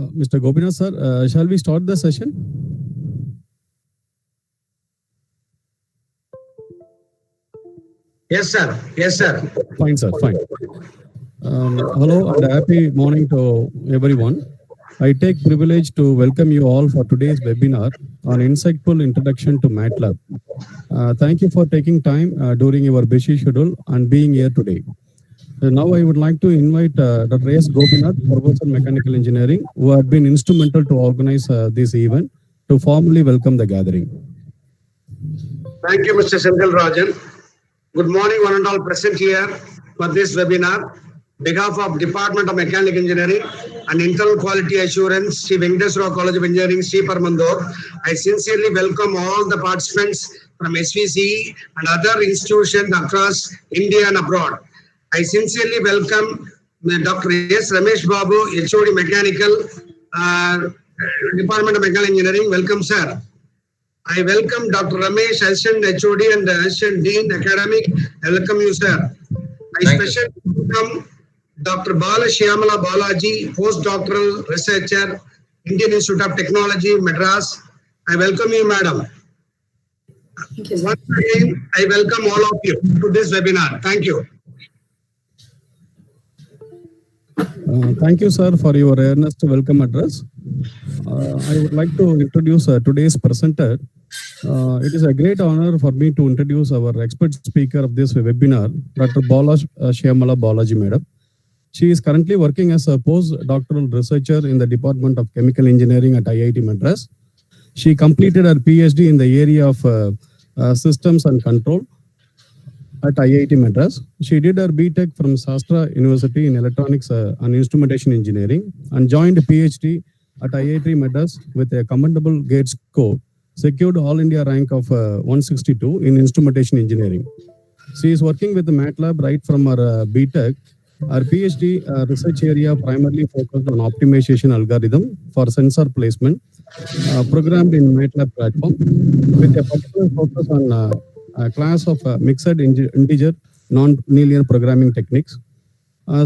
Mr. Gopinath sir, shall we start the session? Yes, sir. Yes, sir. Fine, sir. Fine. Hello and happy morning to everyone. I take privilege to welcome you all for today's webinar on insightful introduction to MATLAB. Thank you for taking time during your busy schedule and being here today. Now I would like to invite Dr. S. Gopinath, Professor Mechanical Engineering, who had been instrumental to organize this event, to formally welcome the gathering. Thank you, Mr. Senthil Rajan. Good morning, one and all present here for this webinar. On behalf of Department of Mechanical Engineering and Internal Quality Assurance, Sri Venkateswara College of Engineering, Sri Permandur, I sincerely welcome all the participants from SVCE and other institutions across India and abroad. I sincerely welcome Dr. S. Ramesh Babu, HOD Mechanical, Department of Mechanical Engineering. Welcome, sir. I welcome Dr. Ramesh, Assistant HOD and Assistant Dean Academic. I welcome you, sir. I especially welcome Dr. Bala Shyamala Balaji, Postdoctoral Researcher, Indian Institute of Technology, Madras. I welcome you, madam. Thank you, Once again, I welcome all of you to this webinar. Thank you. Thank you, sir, for your earnest welcome address. I would like to introduce today's presenter. It is a great honor for me to introduce our expert speaker of this webinar, Dr. Bala Shyamala Balaji, madam. She is currently working as a postdoctoral researcher in the Department of Chemical Engineering at IIT Madras. She completed her PhD in the area of systems and control at IIT Madras. She did her BTech from Shastra University in Electronics and Instrumentation Engineering and joined a PhD at IIT Madras with a commendable GATE score, secured All India rank of 162 in Instrumentation Engineering. She is working with MATLAB right from her BTech. Her PhD research area primarily focused on optimization algorithm for sensor placement, programmed in MATLAB platform, with a particular focus on a class of mixed integer non-linear programming techniques.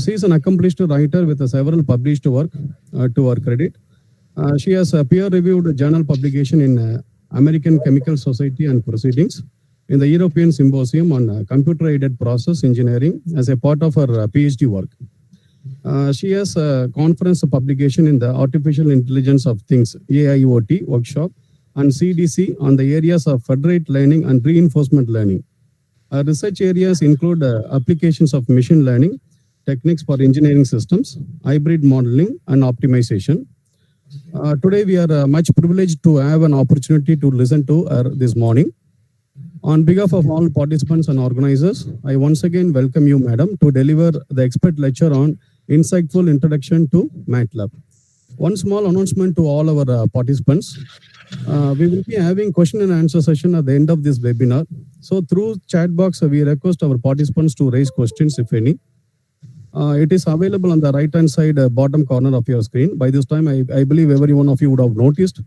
She is an accomplished writer with several published work to her credit. She has a peer-reviewed journal publication in American Chemical Society and Proceedings, in the European Symposium on Computer-Aided Process Engineering as a part of her PhD work. She has a conference publication in the Artificial Intelligence of Things AIoT workshop and CDC on the areas of federate learning and reinforcement learning. Her research areas include applications of machine learning, techniques for engineering systems, hybrid modeling, and optimization. Today, we are much privileged to have an opportunity to listen to her this morning. On behalf of all participants and organizers, I once again welcome you, madam, to deliver the expert lecture on insightful introduction to MATLAB. One small announcement to all our participants. We will be having question and answer session at the end of this webinar. So through chat box, we request our participants to raise questions, if any. It is available on the right-hand side bottom corner of your screen. By this time, I believe every one of you would have noticed.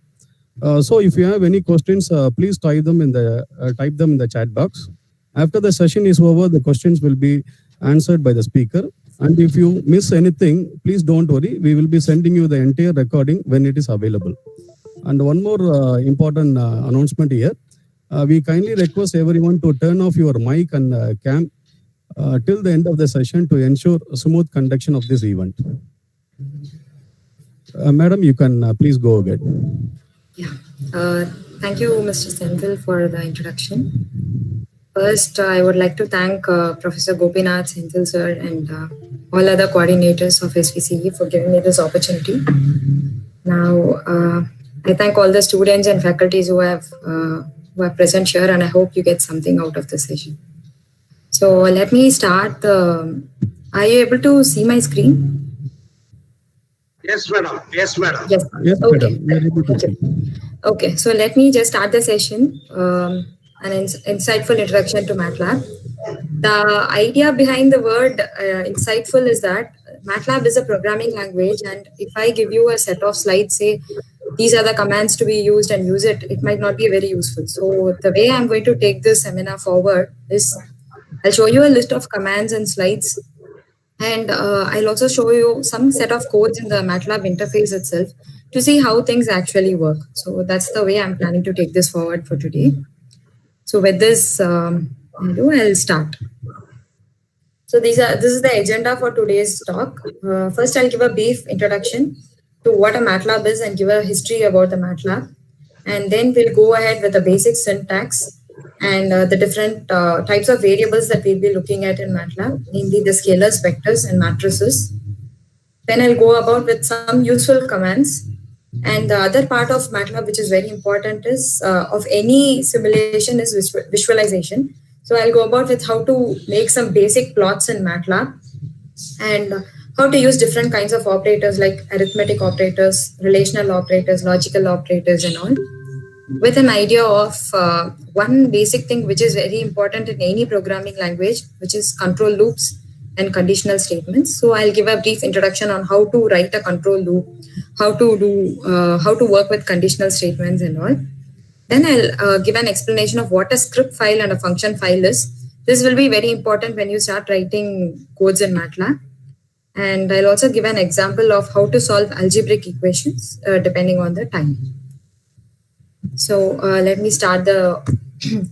So if you have any questions, please type them in the chat box. After the session is over, the questions will be answered by the speaker. And if you miss anything, please don't worry. We will be sending you the entire recording when it is available. And one more important announcement here. We kindly request everyone to turn off your mic and cam till the end of the session to ensure smooth conduction of this event. Madam, you can please go ahead. Yeah. Thank you, Mr. Senthil, for the introduction. First, I would like to thank Professor Gopinath, Senthil sir, and all other coordinators of SVCE for giving me this opportunity. Now, I thank all the students and faculties who are present here, and I hope you get something out of the session. So let me start. Are you able to see my screen? Yes, madam. Yes, madam. Yes, Yes, okay. madam. Okay, so let me just start the session. An insightful introduction to MATLAB. The idea behind the word insightful is that MATLAB is a programming language, and if I give you a set of slides, say these are the commands to be used and use it, it might not be very useful. So the way I'm going to take this seminar forward is I'll show you a list of commands and slides. And I'll also show you some set of codes in the MATLAB interface itself to see how things actually work. So that's the way I'm planning to take this forward for today. So with this, I'll start. So this is the agenda for today's talk. First, I'll give a brief introduction to what a MATLAB is and give a history about the MATLAB. And then we'll go ahead with the basic syntax and the different types of variables that we'll be looking at in MATLAB, namely the scalars, vectors, and matrices. Then I'll go about with some useful commands. And the other part of MATLAB, which is very important, is of any simulation is visualization. So I'll go about with how to make some basic plots in MATLAB and how to use different kinds of operators like arithmetic operators, relational operators, logical operators, and all, with an idea of one basic thing which is very important in any programming language, which is control loops and conditional statements. So I'll give a brief introduction on how to write a control loop, how to work with conditional statements and all. Then I'll give an explanation of what a script file and a function file is. This will be very important when you start writing codes in MATLAB. And I'll also give an example of how to solve algebraic equations depending on the time. So let me start the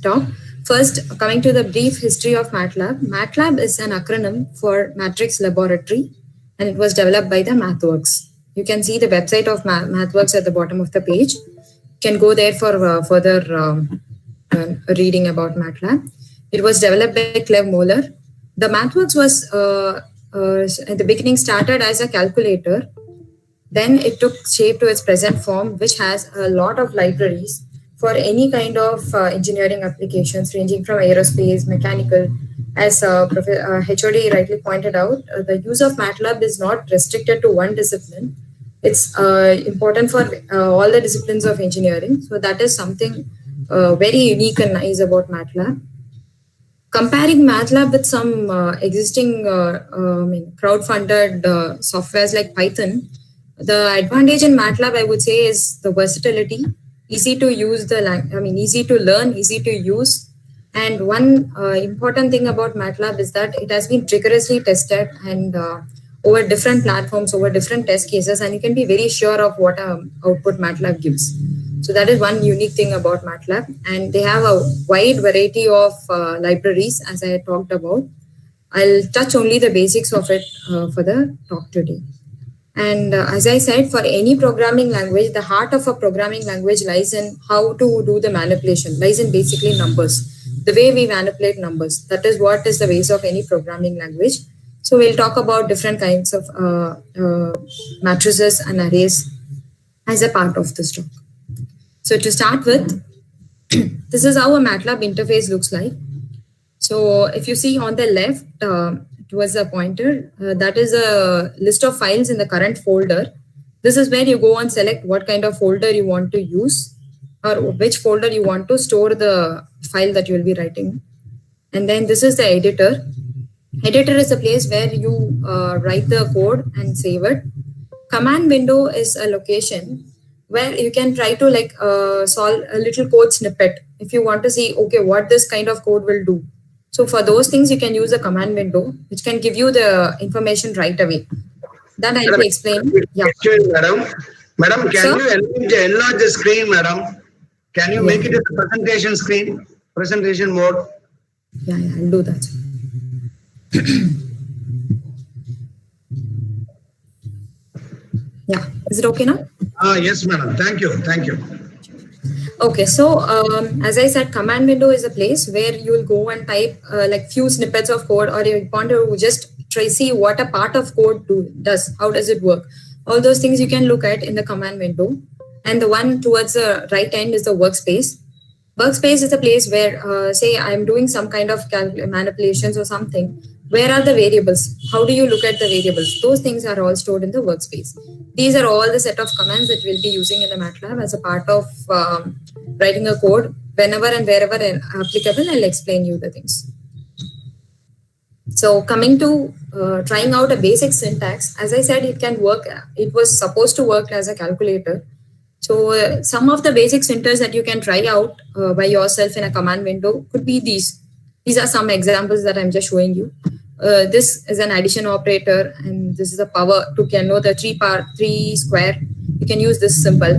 talk. First, coming to the brief history of MATLAB. MATLAB is an acronym for Matrix Laboratory, and it was developed by the MathWorks. You can see the website of MathWorks at the bottom of the page. You can go there for further reading about MATLAB. It was developed by Cleve Moeller. The MathWorks was at the beginning started as a calculator. Then it took shape to its present form, which has a lot of libraries for any kind of engineering applications ranging from aerospace, mechanical. As HOD rightly pointed out, the use of MATLAB is not restricted to one discipline. It's important for all the disciplines of engineering. So that is something very unique and nice about MATLAB. Comparing MATLAB with some existing crowd-funded softwares like Python, the advantage in MATLAB, I would say, is the versatility, easy to use easy to learn, easy to use. And one important thing about MATLAB is that it has been rigorously tested and over different platforms, over different test cases, and you can be very sure of what output MATLAB gives. So that is one unique thing about MATLAB. And they have a wide variety of libraries, as I talked about. I'll touch only the basics of it for the talk today. And as I said, for any programming language, the heart of a programming language lies in how to do the manipulation, lies in basically numbers, the way we manipulate numbers. That is what is the base of any programming language. So we'll talk about different kinds of matrices and arrays as a part of this talk. So to start with, this is how a MATLAB interface looks like. So if you see on the left, towards the pointer, that is a list of files in the current folder. This is where you go and select what kind of folder you want to use or which folder you want to store the file that you will be writing. And then this is the editor. Editor is a place where you write the code and save it. Command window is a location where you can try to solve a little code snippet if you want to see, okay, what this kind of code will do. So for those things, you can use a command window, which can give you the information right away. That I will explain. Yeah. Madam, can you enlarge the screen, madam? Can you make it a presentation screen, presentation mode? Yeah, I'll do that. Yeah, is it okay now? Yes, madam. Thank you. Thank you. Okay, so as I said, command window is a place where you will go and type few snippets of code, or you want to just try see what a part of code does, how does it work. All those things you can look at in the command window. And the one towards the right end is the workspace. Workspace is a place where, say, I'm doing some kind of manipulations or something. Where are the variables? How do you look at the variables? Those things are all stored in the workspace. These are all the set of commands that we'll be using in the MATLAB as a part of writing a code. Whenever and wherever applicable, I'll explain you the things. So coming to trying out a basic syntax, as I said, it can work. It was supposed to work as a calculator. So some of the basic syntax that you can try out by yourself in a command window could be these. These are some examples that I'm just showing you. this is an addition operator, and this is a power. To know the 3 square, you can use this symbol,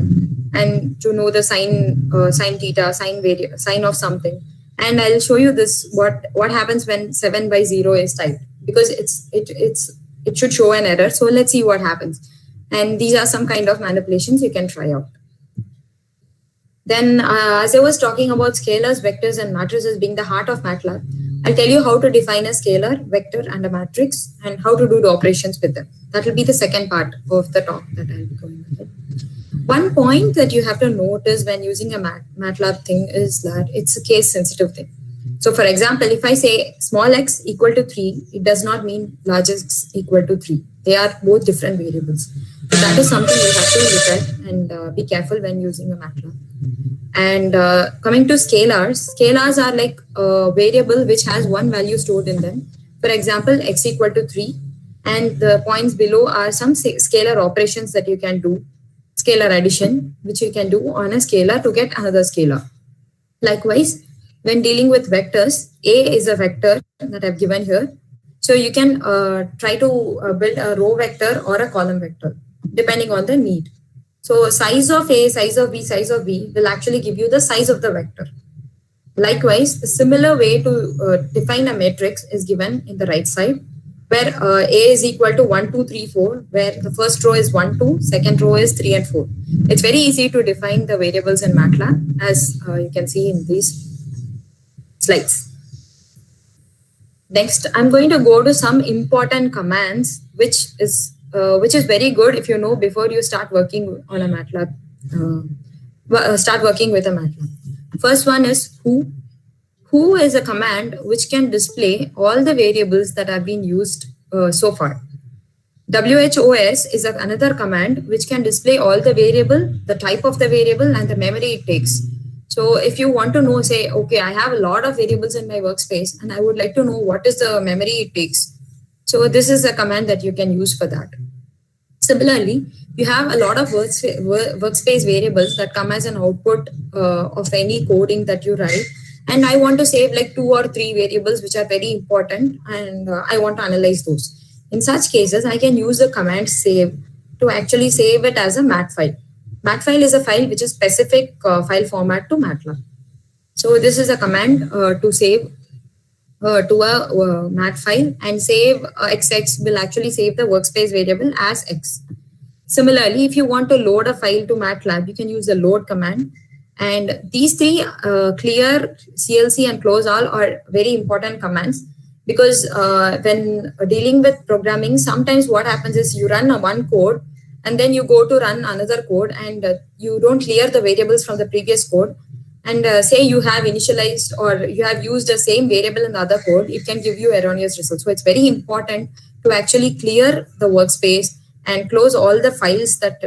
and to know the sine theta, sine of something. And I'll show you this what happens when 7 by 0 is typed, because it should show an error. So let's see what happens. And these are some kind of manipulations you can try out. Then as I was talking about scalars, vectors, and matrices being the heart of MATLAB, I'll tell you how to define a scalar, vector, and a matrix, and how to do the operations with them. That will be the second part of the talk that I'll be going ahead. One point that you have to notice when using a MATLAB thing is that it's a case sensitive thing. So for example, if I say small x equal to 3, it does not mean large x equal to 3. They are both different variables. So that is something you have to look at and be careful when using a MATLAB. And coming to scalars, scalars are like a variable which has one value stored in them. For example, x equal to 3, and the points below are some scalar operations that you can do, scalar addition, which you can do on a scalar to get another scalar. Likewise, when dealing with vectors, A is a vector that I've given here. So you can try to build a row vector or a column vector, depending on the need. So size of A, size of B, size of B will actually give you the size of the vector. Likewise, a similar way to define a matrix is given in the right side, where A is equal to 1, 2, 3, 4, where the first row is 1, 2, second row is 3 and 4. It's very easy to define the variables in MATLAB, as you can see in these slides. Next, I'm going to go to some important commands, which is very good if you know before you start working on a MATLAB, start working with a MATLAB. First one is who. Who is a command which can display all the variables that have been used so far. WHOS is another command which can display all the variable, the type of the variable, and the memory it takes. So if you want to know, say, okay, I have a lot of variables in my workspace and I would like to know what is the memory it takes. So this is a command that you can use for that. Similarly, you have a lot of workspace variables that come as an output of any coding that you write. And I want to save like 2 or 3 variables which are very important, and I want to analyze those. In such cases, I can use the command save to actually save it as a mat file. Mat file is a file which is specific file format to MATLAB. So this is a command to save to a mat file, and save XX will actually save the workspace variable as X. Similarly, if you want to load a file to MATLAB, you can use the load command. And these 3 clear, CLC, and close all are very important commands, because when dealing with programming, sometimes what happens is you run one code and then you go to run another code, and you don't clear the variables from the previous code. And say you have initialized or you have used the same variable in the other code, it can give you erroneous results. So it's very important to actually clear the workspace and close all the files that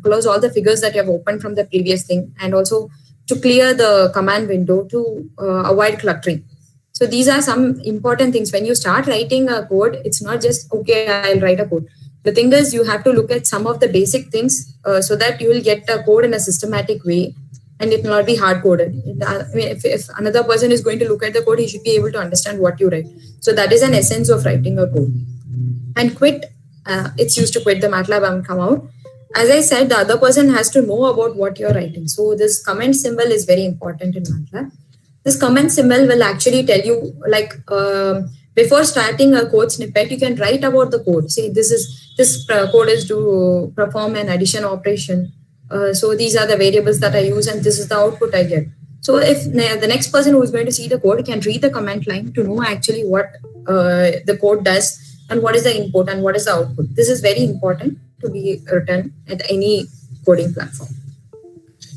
close all the figures that you have opened from the previous thing, and also to clear the command window to avoid cluttering. So these are some important things. When you start writing a code, it's not just, okay, I'll write a code. The thing is, you have to look at some of the basic things so that you will get the code in a systematic way, and it will not be hard coded. I mean, if another person is going to look at the code, he should be able to understand what you write. So that is an essence of writing a code. And quit. It's used to quit the MATLAB and come out. As I said, the other person has to know about what you're writing. So this comment symbol is very important in MATLAB. This comment symbol will actually tell you, like, before starting a code snippet, you can write about the code. Say this code is to perform an addition operation. So these are the variables that I use, and this is the output I get. So if the next person who is going to see the code can read the comment line to know actually what the code does, and what is the input and what is the output. This is very important to be written at any coding platform.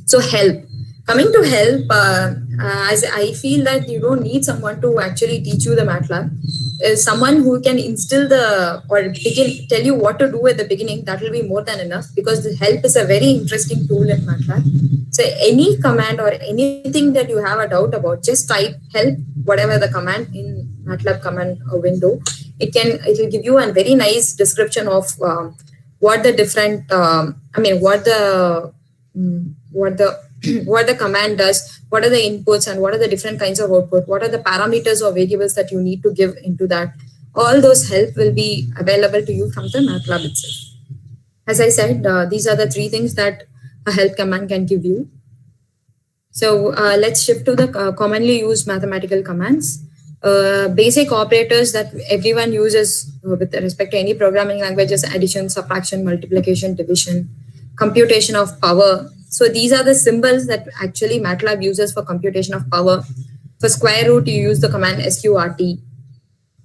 So help. Coming to help, as I feel that you don't need someone to actually teach you the MATLAB. Someone who can instill tell you what to do at the beginning, that will be more than enough, because the help is a very interesting tool in MATLAB. So any command or anything that you have a doubt about, just type help, whatever the command in MATLAB command window. It will give you a very nice description of what the different, what the command does, what are the inputs, and what are the different kinds of output, what are the parameters or variables that you need to give into that all those help will be available to you from the MATLAB itself. As I said, these are the three things that a help command can give you. So let's shift to the commonly used mathematical commands. Basic operators that everyone uses with respect to any programming languages: addition, subtraction, multiplication, division, computation of power. So these are the symbols that actually MATLAB uses for computation of power. For square root, you use the command sqrt.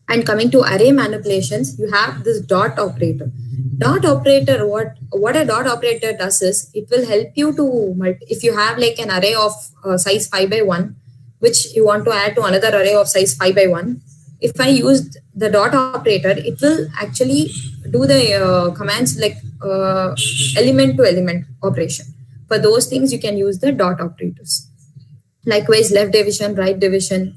And coming to array manipulations, you have this dot operator. Dot operator, what a dot operator does is, it will help you to, if you have like an array of size 5 by 1, which you want to add to another array of size 5 by 1, if I use the dot operator, it will actually do the commands like element to element operation. For those things, you can use the dot operators. Likewise, left division, right division.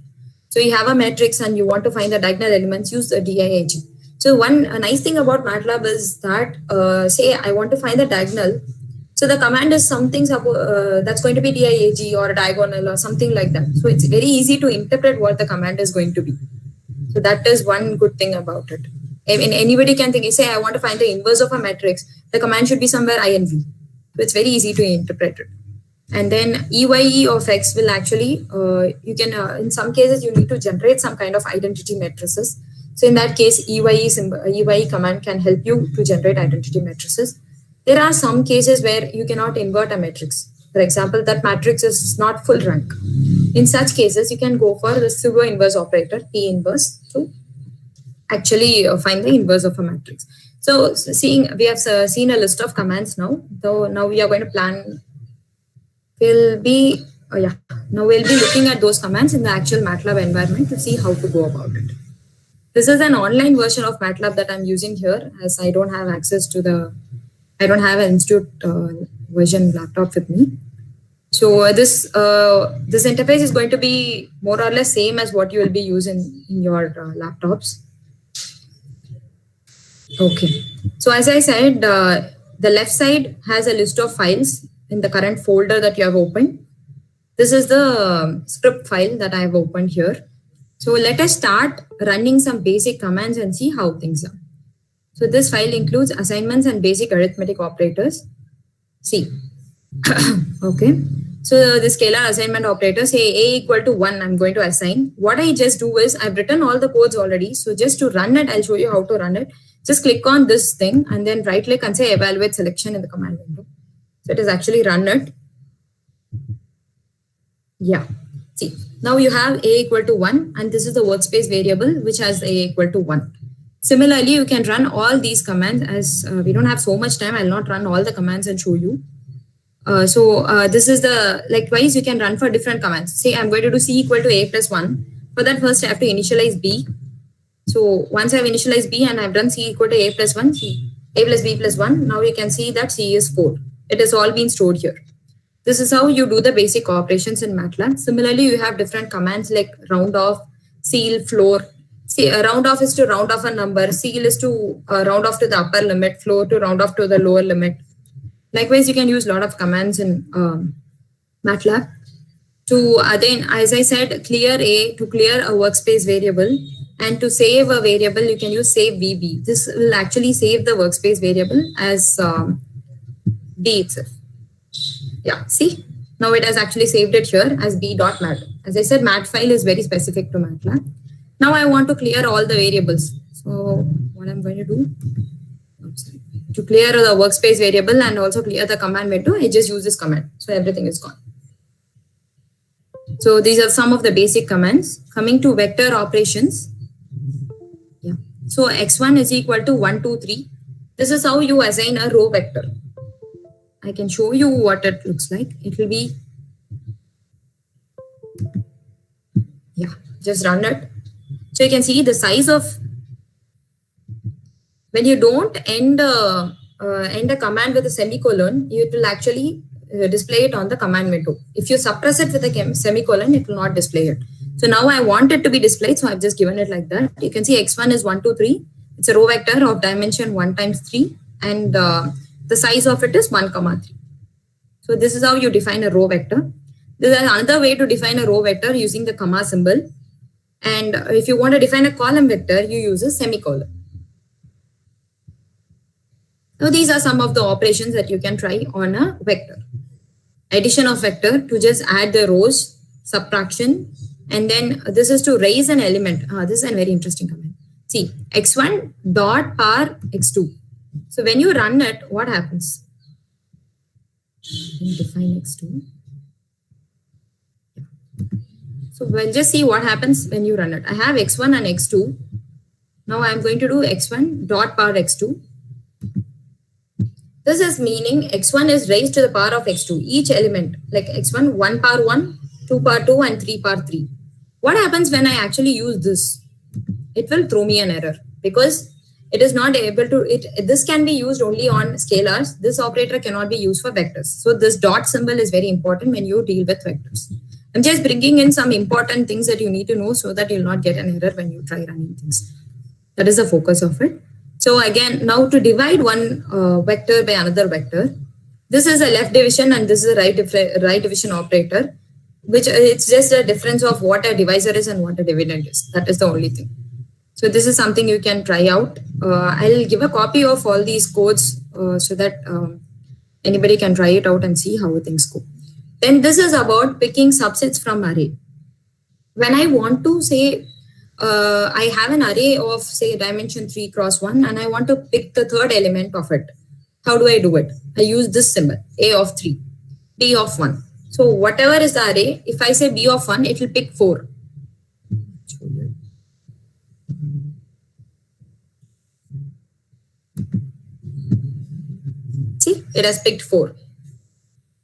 So you have a matrix and you want to find the diagonal elements, use the DIAG. So a nice thing about MATLAB is that, say I want to find the diagonal. So the command is something that's going to be DIAG or diagonal or something like that. So it's very easy to interpret what the command is going to be. So that is one good thing about it. I mean, anybody can think, say I want to find the inverse of a matrix, the command should be somewhere I and V. So it's very easy to interpret it. And then EYE of X will actually, you can, in some cases, you need to generate some kind of identity matrices. So in that case, EYE command can help you to generate identity matrices. There are some cases where you cannot invert a matrix. For example, that matrix is not full rank. In such cases, you can go for the pseudo inverse operator, P inverse, to actually find the inverse of a matrix. So we have seen a list of commands now. So now we are going to plan. We'll be looking at those commands in the actual MATLAB environment to see how to go about it. This is an online version of MATLAB that I'm using here, as I don't have access to I don't have an institute version laptop with me. So this interface is going to be more or less same as what you will be using in your laptops. Okay. So as I said, the left side has a list of files in the current folder that you have opened. This is the script file that I have opened here. So let us start running some basic commands and see how things are. So this file includes assignments and basic arithmetic operators. See, okay. So the scalar assignment operator, say a equal to 1, I'm going to assign. What I just do is, I've written all the codes already. So just to run it, I'll show you how to run it. Just click on this thing and then right click and say evaluate selection in the command window. So it is actually run it. Yeah. See, now you have a equal to 1 and this is the workspace variable which has a equal to 1. Similarly, you can run all these commands. As we don't have so much time, I'll not run all the commands and show you. This is likewise, you can run for different commands. Say I'm going to do C equal to A plus 1. For that, first I have to initialize B. So once I've initialized B and I've done C equal to A plus 1, A plus B plus 1, now you can see that C is 4. It has all been stored here. This is how you do the basic operations in MATLAB. Similarly, you have different commands like round off, ceil, floor. See, round off is to round off a number. Ceil is to round off to the upper limit. Floor to round off to the lower limit. Likewise, you can use a lot of commands in MATLAB. Then, as I said, clear A to clear a workspace variable. And to save a variable, you can use save VB. This will actually save the workspace variable as B itself. Yeah, see, now it has actually saved it here as b.mat. As I said, mat file is very specific to MATLAB. Now I want to clear all the variables. So what I'm going to do, to clear the workspace variable and also clear the command window, I just use this command. So everything is gone. So these are some of the basic commands. Coming to vector operations. Yeah. So x1 is equal to 1, 2, 3. This is how you assign a row vector. I can show you what it looks like. It will be, yeah, just run it. So you can see the size of, when you don't end a command with a semicolon, it will actually display it on the command window. If you suppress it with a semicolon, it will not display it. So now I want it to be displayed, so I've just given it like that. You can see x1 is 1, 2, 3. It's a row vector of dimension 1 times 3 and the size of it is 1, 3. So this is how you define a row vector. There is another way to define a row vector using the comma symbol. And if you want to define a column vector, you use a semicolon. Now, these are some of the operations that you can try on a vector. Addition of vector to just add the rows, subtraction, and then this is to raise an element. This is a very interesting comment. See, x1 dot power x2. So when you run it, what happens? Define x2. So we'll just see what happens when you run it. I have x1 and x2. Now I'm going to do x1 dot power x2. This is meaning x1 is raised to the power of x2. Each element, like x1, 1 power 1, 2 power 2, and 3 power 3. What happens when I actually use this? It will throw me an error because it is not able to, this can be used only on scalars. This operator cannot be used for vectors. So this dot symbol is very important when you deal with vectors. I'm just bringing in some important things that you need to know so that you'll not get an error when you try running things. That is the focus of it. So again, now to divide one vector by another vector, this is a left division and this is a right division operator, which it's just a difference of what a divisor is and what a dividend is. That is the only thing. So this is something you can try out. I'll give a copy of all these codes so that anybody can try it out and see how things go. Then this is about picking subsets from array. When I want to say, I have an array of say dimension 3 cross 1 and I want to pick the third element of it. How do I do it? I use this symbol, A of 3, B of 1. So whatever is the array, if I say B of 1, it will pick 4. See, it has picked 4.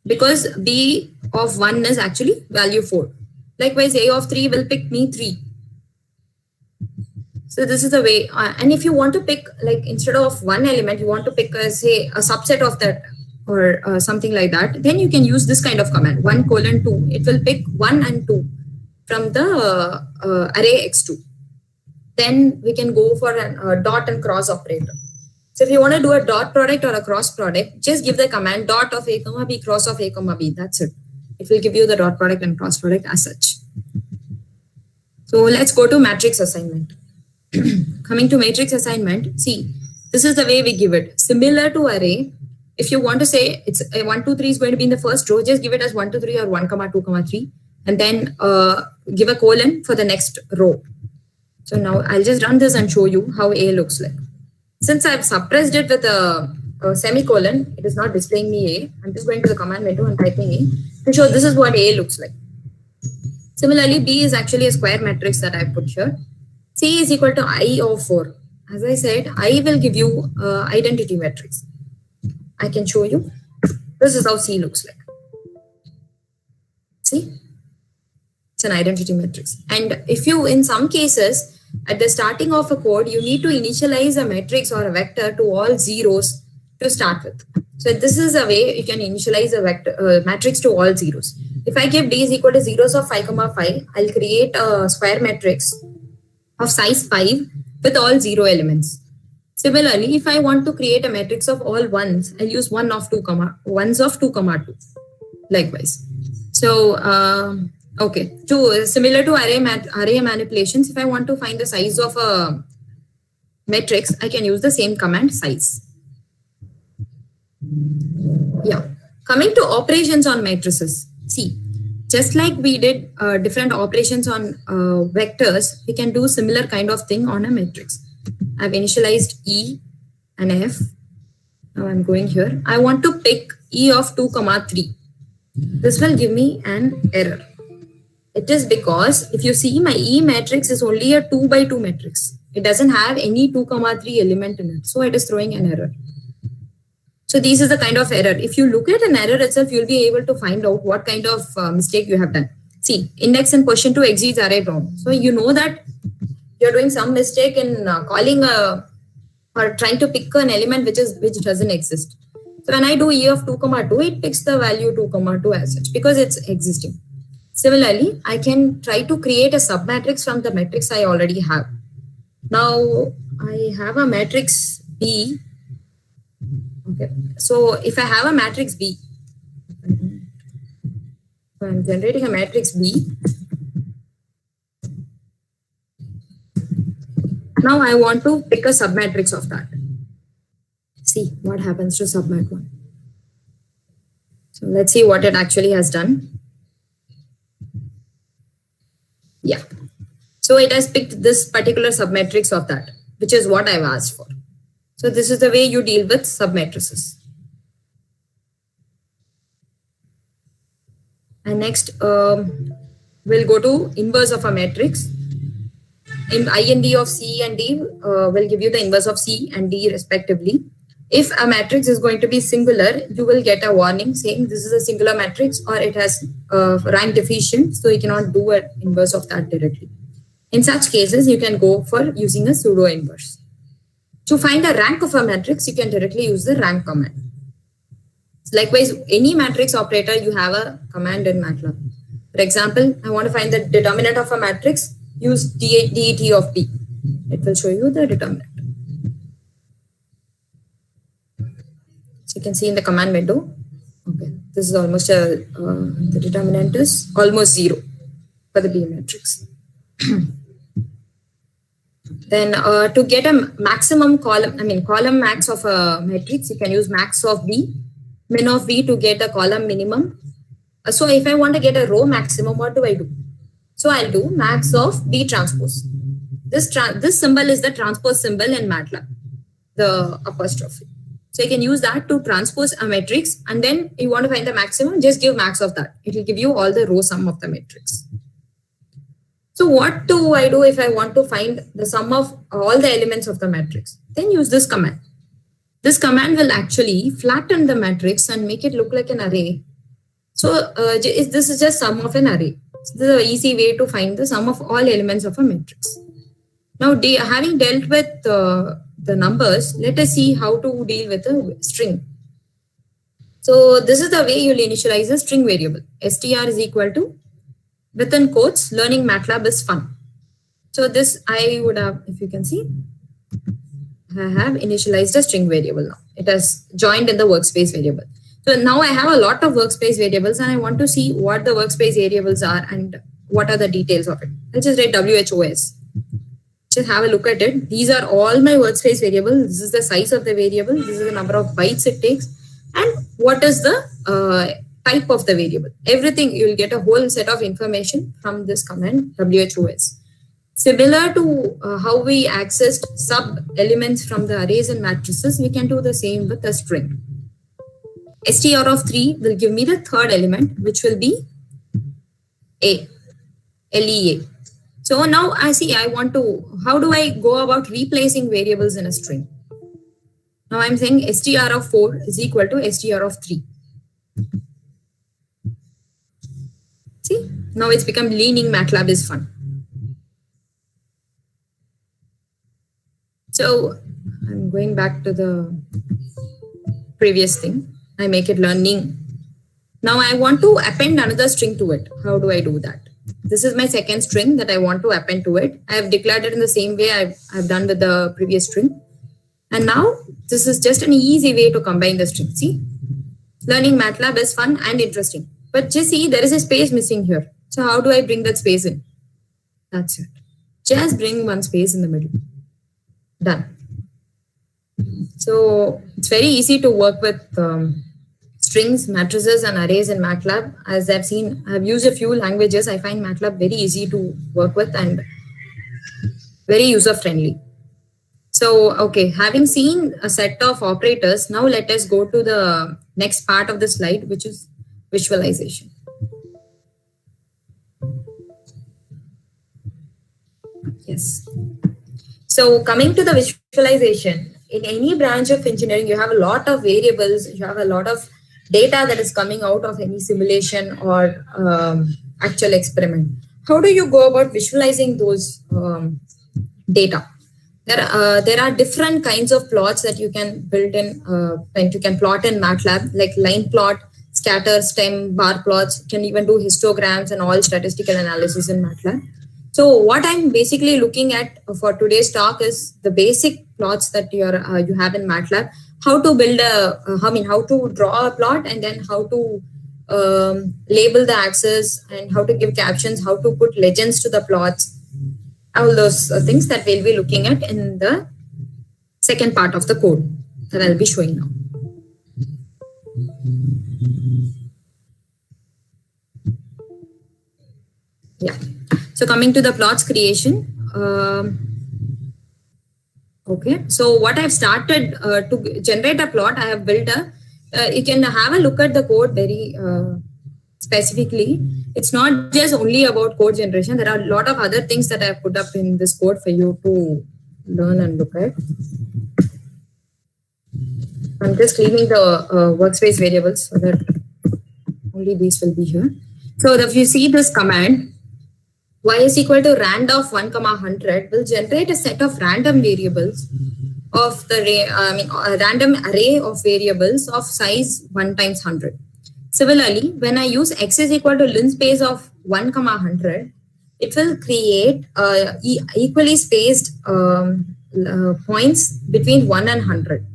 Because B of 1 is actually value 4. Likewise, A of 3 will pick me 3. So this is the way. And if you want to pick, like instead of one element, you want to pick, say, a subset of that or something like that, then you can use this kind of command, 1:2. It will pick 1 and 2 from the array x2. Then we can go for a dot and cross operator. So if you want to do a dot product or a cross product, just give the command dot of a comma b cross of a comma b. That's it. It will give you the dot product and cross product as such. So let's go to matrix assignment. Coming to matrix assignment, see, this is the way we give it. Similar to array, if you want to say it's a 1, 2, 3 is going to be in the first row, just give it as 1, 2, 3 or 1, 2, 3, and then give a colon for the next row. So now I'll just run this and show you how A looks like. Since I've suppressed it with a semicolon, it is not displaying me A. I'm just going to the command window and typing A to show this is what A looks like. Similarly, B is actually a square matrix that I put here. C is equal to I of 4. As I said, I will give you identity matrix. I can show you. This is how C looks like. See? It's an identity matrix. And if you, in some cases, at the starting of a code, you need to initialize a matrix or a vector to all zeros to start with. So this is a way you can initialize a vector matrix to all zeros. If I give D is equal to zeros of 5, 5, I'll create a square matrix of size 5 with all 0 elements. Similarly, if I want to create a matrix of all ones, I'll use 1 of 2, ones of 2, 2. Likewise. So, okay, similar to array manipulations, if I want to find the size of a matrix, I can use the same command size. Yeah. Coming to operations on matrices. See, just like we did different operations on vectors, we can do similar kind of thing on a matrix. I've initialized E and F. Now I'm going here. I want to pick E of 2, 3. This will give me an error. It is because if you see my E matrix is only a 2 by 2 matrix. It doesn't have any 2, 3 element in it. So it is throwing an error. So this is the kind of error. If you look at an error itself, you'll be able to find out what kind of mistake you have done. See, index in position 2 exceeds array bound. So you know that you're doing some mistake in calling or trying to pick an element which doesn't exist. So when I do E of 2, 2, it picks the value 2, 2 as such because it's existing. Similarly, I can try to create a submatrix from the matrix I already have. Now I have a matrix B. Okay, so if I have a matrix B, I'm generating a matrix B. Now I want to pick a submatrix of that. See what happens to submat 1. So let's see what it actually has done. Yeah. So it has picked this particular submatrix of that, which is what I've asked for. So this is the way you deal with submatrices. And next, we'll go to inverse of a matrix. In IND of C and D will give you the inverse of C and D respectively. If a matrix is going to be singular, you will get a warning saying this is a singular matrix or it has rank deficient, so you cannot do an inverse of that directly. In such cases, you can go for using a pseudo inverse. To find the rank of a matrix, you can directly use the rank command. Likewise, any matrix operator, you have a command in MATLAB. For example, I want to find the determinant of a matrix, use det of B. It will show you the determinant. So you can see in the command window, okay, this is almost the determinant is almost 0 for the B matrix. Then to get a maximum column max of a matrix, you can use max of B, min of B to get the column minimum. So if I want to get a row maximum, what do I do? So I'll do max of B transpose. This symbol is the transpose symbol in MATLAB, the apostrophe. So you can use that to transpose a matrix, and then you want to find the maximum, just give max of that. It will give you all the row sum of the matrix. So what do I do if I want to find the sum of all the elements of the matrix? Then use this command. This command will actually flatten the matrix and make it look like an array. So this is just sum of an array. So this is an easy way to find the sum of all elements of a matrix. Now, having dealt with the numbers, let us see how to deal with a string. So this is the way you'll initialize a string variable. str is equal to, within quotes, learning MATLAB is fun. So this I would have, if you can see, I have initialized a string variable now. It has joined in the workspace variable. So now I have a lot of workspace variables and I want to see what the workspace variables are and what are the details of it. I'll just write WHOS. Just have a look at it. These are all my workspace variables. This is the size of the variable. This is the number of bytes it takes. And what is the type of the variable. Everything, you will get a whole set of information from this command WHOS. Similar to how we accessed sub-elements from the arrays and matrices, we can do the same with a string. str of 3 will give me the third element, which will be A, LEA. So now I see how do I go about replacing variables in a string? Now I'm saying str of 4 is equal to str of 3. See, now it's become leaning MATLAB is fun. So I'm going back to the previous thing. I make it learning. Now I want to append another string to it. How do I do that? This is my second string that I want to append to it. I have declared it in the same way I've done with the previous string. And now this is just an easy way to combine the string. See, learning MATLAB is fun and interesting. But just see, there is a space missing here. So how do I bring that space in? That's it. Just bring one space in the middle. Done. So it's very easy to work with strings, matrices, and arrays in MATLAB. As I've seen, I've used a few languages. I find MATLAB very easy to work with and very user-friendly. So, okay, having seen a set of operators, now let us go to the next part of the slide, which is visualization. Yes. So coming to the visualization, in any branch of engineering, you have a lot of variables, you have a lot of data that is coming out of any simulation or actual experiment. How do you go about visualizing those data? There are different kinds of plots that you can build in, and you can plot in MATLAB, like line plot, scatter, stem, bar plots. You can even do histograms and all statistical analysis in MATLAB. So what I'm basically looking at for today's talk is the basic plots that you have in MATLAB. How to build how to draw a plot, and then how to label the axes, and how to give captions, how to put legends to the plots, all those things that we'll be looking at in the second part of the code that I'll be showing now. Yeah. So coming to the plots creation. Okay. So what I've started to generate a plot, I have built a, you can have a look at the code very specifically. It's not just only about code generation. There are a lot of other things that I have put up in this code for you to learn and look at. I'm just cleaning the workspace variables so that only these will be here. So if you see this command, y is equal to rand of 1, 100 will generate a set of random variables of the a random array of variables of size 1 times 100. Similarly, when I use x is equal to linspace of 1, 100, it will create equally spaced points between 1 and 100.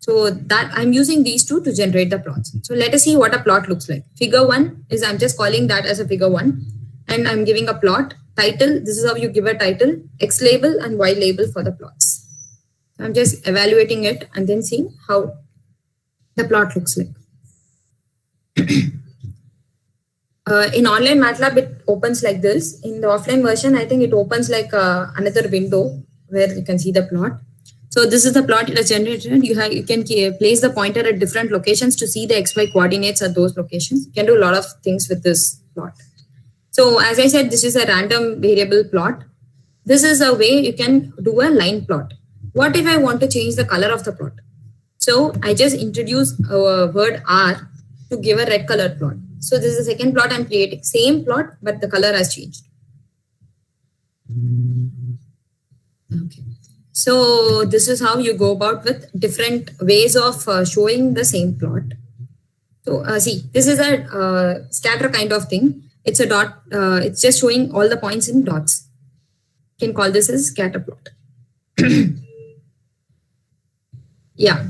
So that I'm using these two to generate the plots. So let us see what a plot looks like. Figure 1 is, I'm just calling that as a figure 1. And I'm giving a plot title. This is how you give a title, X label and Y label for the plots. So I'm just evaluating it and then seeing how the plot looks like. In online MATLAB, it opens like this. In the offline version, I think it opens like another window where you can see the plot. So this is the plot it has generated. You can place the pointer at different locations to see the XY coordinates at those locations. You can do a lot of things with this plot. So as I said, this is a random variable plot. This is a way you can do a line plot. What if I want to change the color of the plot? So I just introduce a word R to give a red color plot. So this is the second plot I'm creating. Same plot, but the color has changed. Okay. So this is how you go about with different ways of showing the same plot. So see, this is a scatter kind of thing. It's a dot. It's just showing all the points in dots. You can call this as scatter plot. Yeah.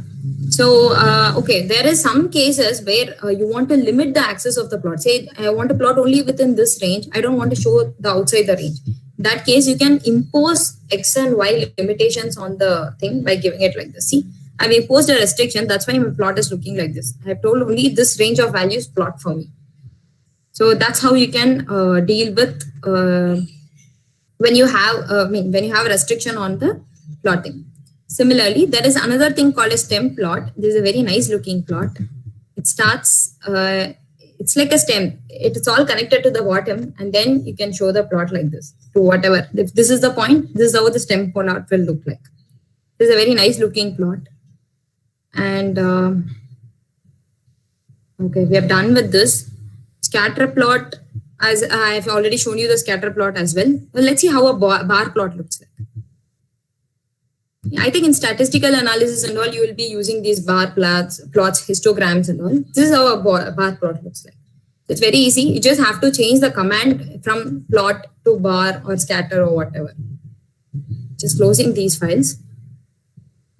So, okay, there is some cases where you want to limit the access of the plot. Say, I want to plot only within this range. I don't want to show the outside the range. In that case, you can impose X and Y limitations on the thing by giving it like this. See, I've imposed a restriction. That's why my plot is looking like this. I've told only this range of values plot for me. So that's how you can deal with when you have, when you have a restriction on the plotting. Similarly, there is another thing called a stem plot. This is a very nice looking plot. It starts, it's like a stem. It's all connected to the bottom, and then you can show the plot like this to whatever. If this is the point, this is how the stem plot will look like. This is a very nice looking plot. And okay, we are done with this. Scatter plot, as I've already shown you the scatter plot as well. Well, let's see how a bar plot looks like. I think in statistical analysis and all, you will be using these bar plots, histograms and all. This is how a bar plot looks like. It's very easy. You just have to change the command from plot to bar or scatter or whatever. Just closing these files.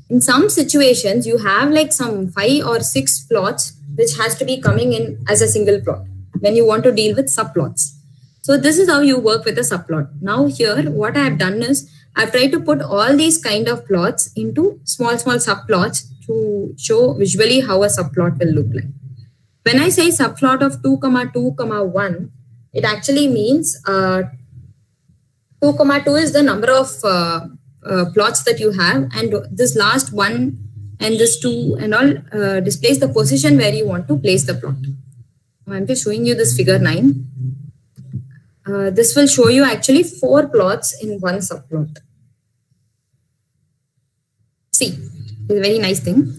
In some situations, you have like some 5 or 6 plots which has to be coming in as a single plot when you want to deal with subplots. So this is how you work with a subplot. Now here, what I have done is I've tried to put all these kind of plots into small subplots to show visually how a subplot will look like. When I say subplot of 2, 2, 1, it actually means 2, 2 is the number of plots that you have, and this last 1 and this 2 and all displays the position where you want to place the plot. I'm just showing you this figure 9. This will show you actually 4 plots in one subplot. See, it's a very nice thing.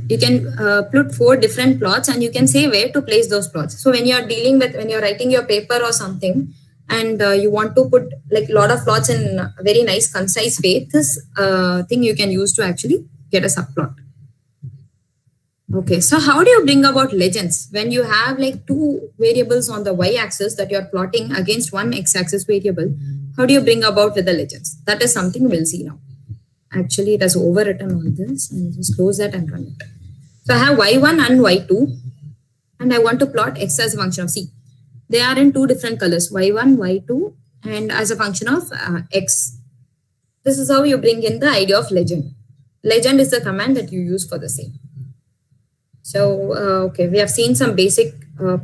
You can put 4 different plots and you can say where to place those plots. So when you're dealing with, when you're writing your paper or something and you want to put like a lot of plots in a very nice concise way, this thing you can use to actually get a subplot. Okay, so how do you bring about legends when you have like 2 variables on the y-axis that you're plotting against one x-axis variable? How do you bring about with the legends? That is something we'll see now. Actually, it has overwritten on this, and just close that and run it. So I have y1 and y2, and I want to plot x as a function of c. They are in 2 different colors, y1, y2, and as a function of x. This is how you bring in the idea of legend. Legend is the command that you use for the same. So, okay, we have seen some basic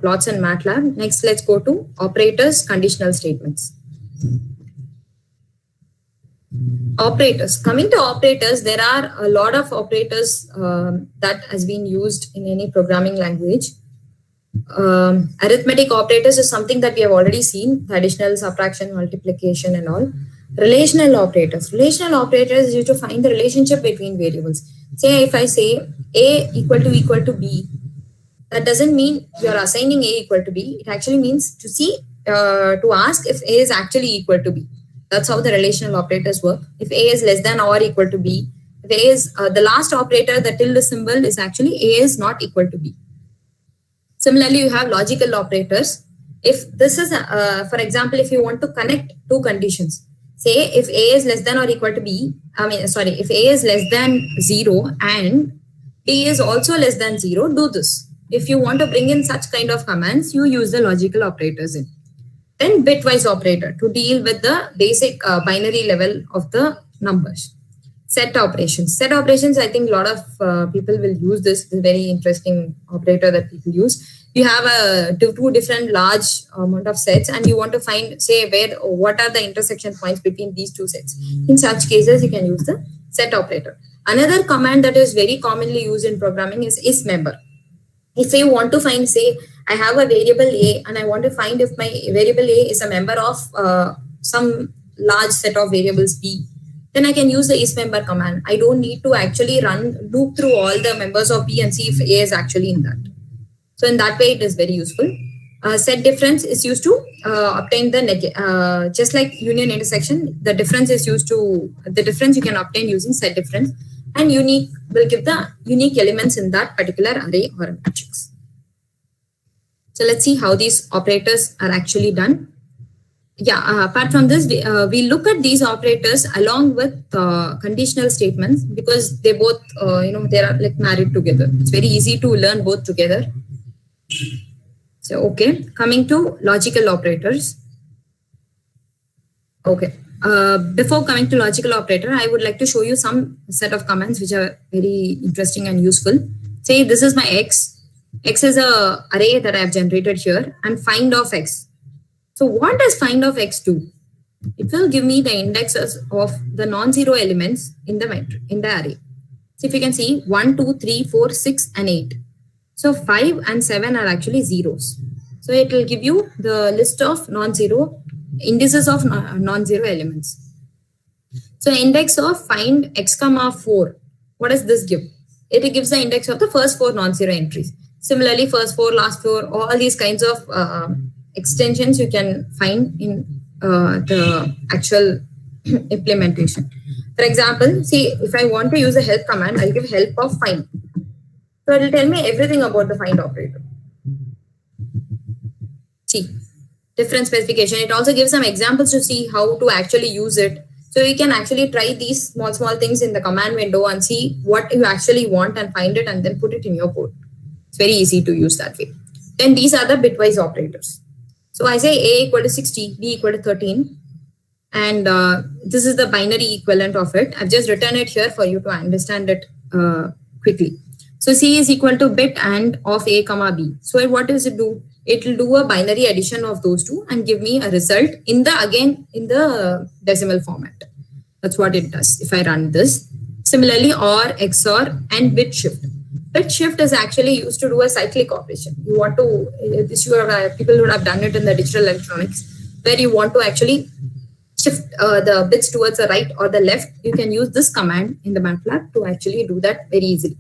plots in MATLAB. Next, let's go to operators, conditional statements. Operators. Coming to operators, there are a lot of operators that has been used in any programming language. Arithmetic operators is something that we have already seen, additional, subtraction, multiplication and all. Relational operators. Relational operators is used to find the relationship between variables. Say if I say A equal to B, that doesn't mean you're assigning A equal to B. It actually means to see, to ask if A is actually equal to B. That's how the relational operators work. If A is less than or equal to B, if A is the last operator, the tilde symbol is actually A is not equal to B. Similarly, you have logical operators. If this is, for example, if you want to connect two conditions, say if A is less than or equal to B, if A is less than 0 and B is also less than 0, do this. If you want to bring in such kind of commands, you use the logical operators in. Then bitwise operator to deal with the basic binary level of the numbers. Set operations. Set operations, I think a lot of people will use this. It's a very interesting operator that people use. You have two different large amount of sets and you want to find, say, what are the intersection points between these two sets. In such cases, you can use the set operator. Another command that is very commonly used in programming is member. If I want to find, say, I have a variable A and I want to find if my variable A is a member of some large set of variables B, then I can use the isMember command. I don't need to actually loop through all the members of B and see if A is actually in that. So in that way, it is very useful. Set difference is used to obtain the just like union intersection, the difference you can obtain using set difference, and unique will give the unique elements in that particular array or matrix. So let's see how these operators are actually done. Yeah, apart from this, we look at these operators along with conditional statements because they both, they are like married together. It's very easy to learn both together. So, okay, coming to logical operators. Okay, before coming to logical operator, I would like to show you some set of commands which are very interesting and useful. Say this is my X. X is a array that I have generated here and find of X. So what does find of X do? It will give me the indexes of the non-zero elements in the array. So if you can see 1, 2, 3, 4, 6 and 8. So 5 and 7 are actually zeros. So it will give you the list of non-zero indices of non-zero elements. So index of find X comma 4. What does this give? It gives the index of the first 4 non-zero entries. Similarly, first 4, last 4, all these kinds of extensions you can find in the actual implementation. For example, see if I want to use a help command, I'll give help of find. So it will tell me everything about the find operator. See, different specification. It also gives some examples to see how to actually use it. So you can actually try these small things in the command window and see what you actually want and find it and then put it in your code. It's very easy to use that way. Then these are the bitwise operators. So I say A equal to 60, B equal to 13. And this is the binary equivalent of it. I've just written it here for you to understand it quickly. So C is equal to bit and of A comma B. So what does it do? It will do a binary addition of those two and give me a result in the decimal format. That's what it does if I run this. Similarly, OR, XOR and bit shift. Bit shift is actually used to do a cyclic operation. You want to, people would have done it in the digital electronics, where you want to actually shift the bits towards the right or the left. You can use this command in the MATLAB to actually do that very easily.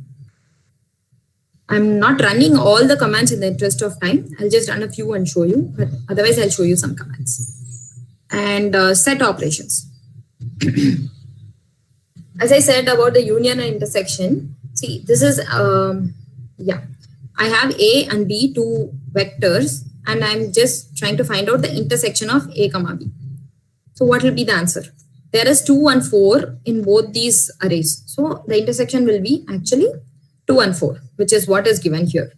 I'm not running all the commands in the interest of time. I'll just run a few and show you, but otherwise I'll show you some commands. And set operations. As I said about the union and intersection, see, this is, I have A and B, two vectors, and I'm just trying to find out the intersection of A comma B. So what will be the answer? There is 2 and 4 in both these arrays. So the intersection will be actually 2 and 4, which is what is given here.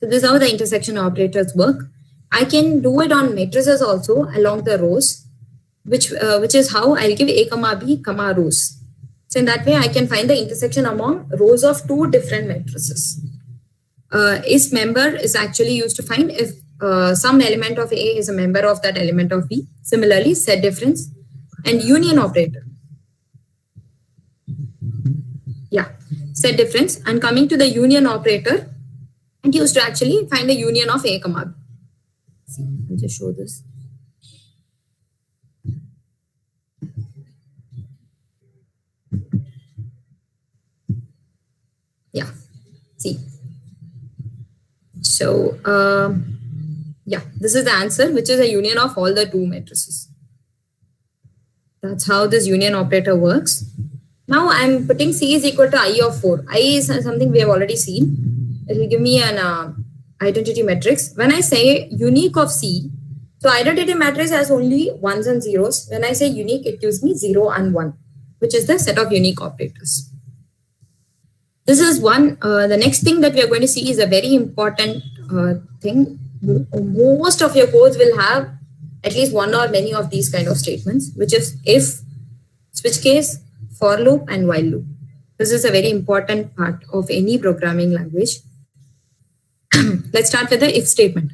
So this is how the intersection operators work. I can do it on matrices also along the rows. which is how I'll give A comma B comma rows. So in that way, I can find the intersection among rows of two different matrices. Is member is actually used to find if some element of A is a member of that element of B. Similarly, set difference and union operator. Yeah, set difference. And coming to the union operator, it used to actually find a union of A comma B. See, I'll just show this. Yeah, see. So, yeah, this is the answer, which is a union of all the two matrices. That's how this union operator works. Now I'm putting C is equal to I of 4. I is something we have already seen. It will give me an identity matrix. When I say unique of C, so identity matrix has only ones and zeros. When I say unique, it gives me 0 and 1, which is the set of unique operators. This is one. The next thing that we are going to see is a very important thing. Most of your codes will have at least one or many of these kind of statements, which is if, switch case, for loop, and while loop. This is a very important part of any programming language. Let's start with the if statement.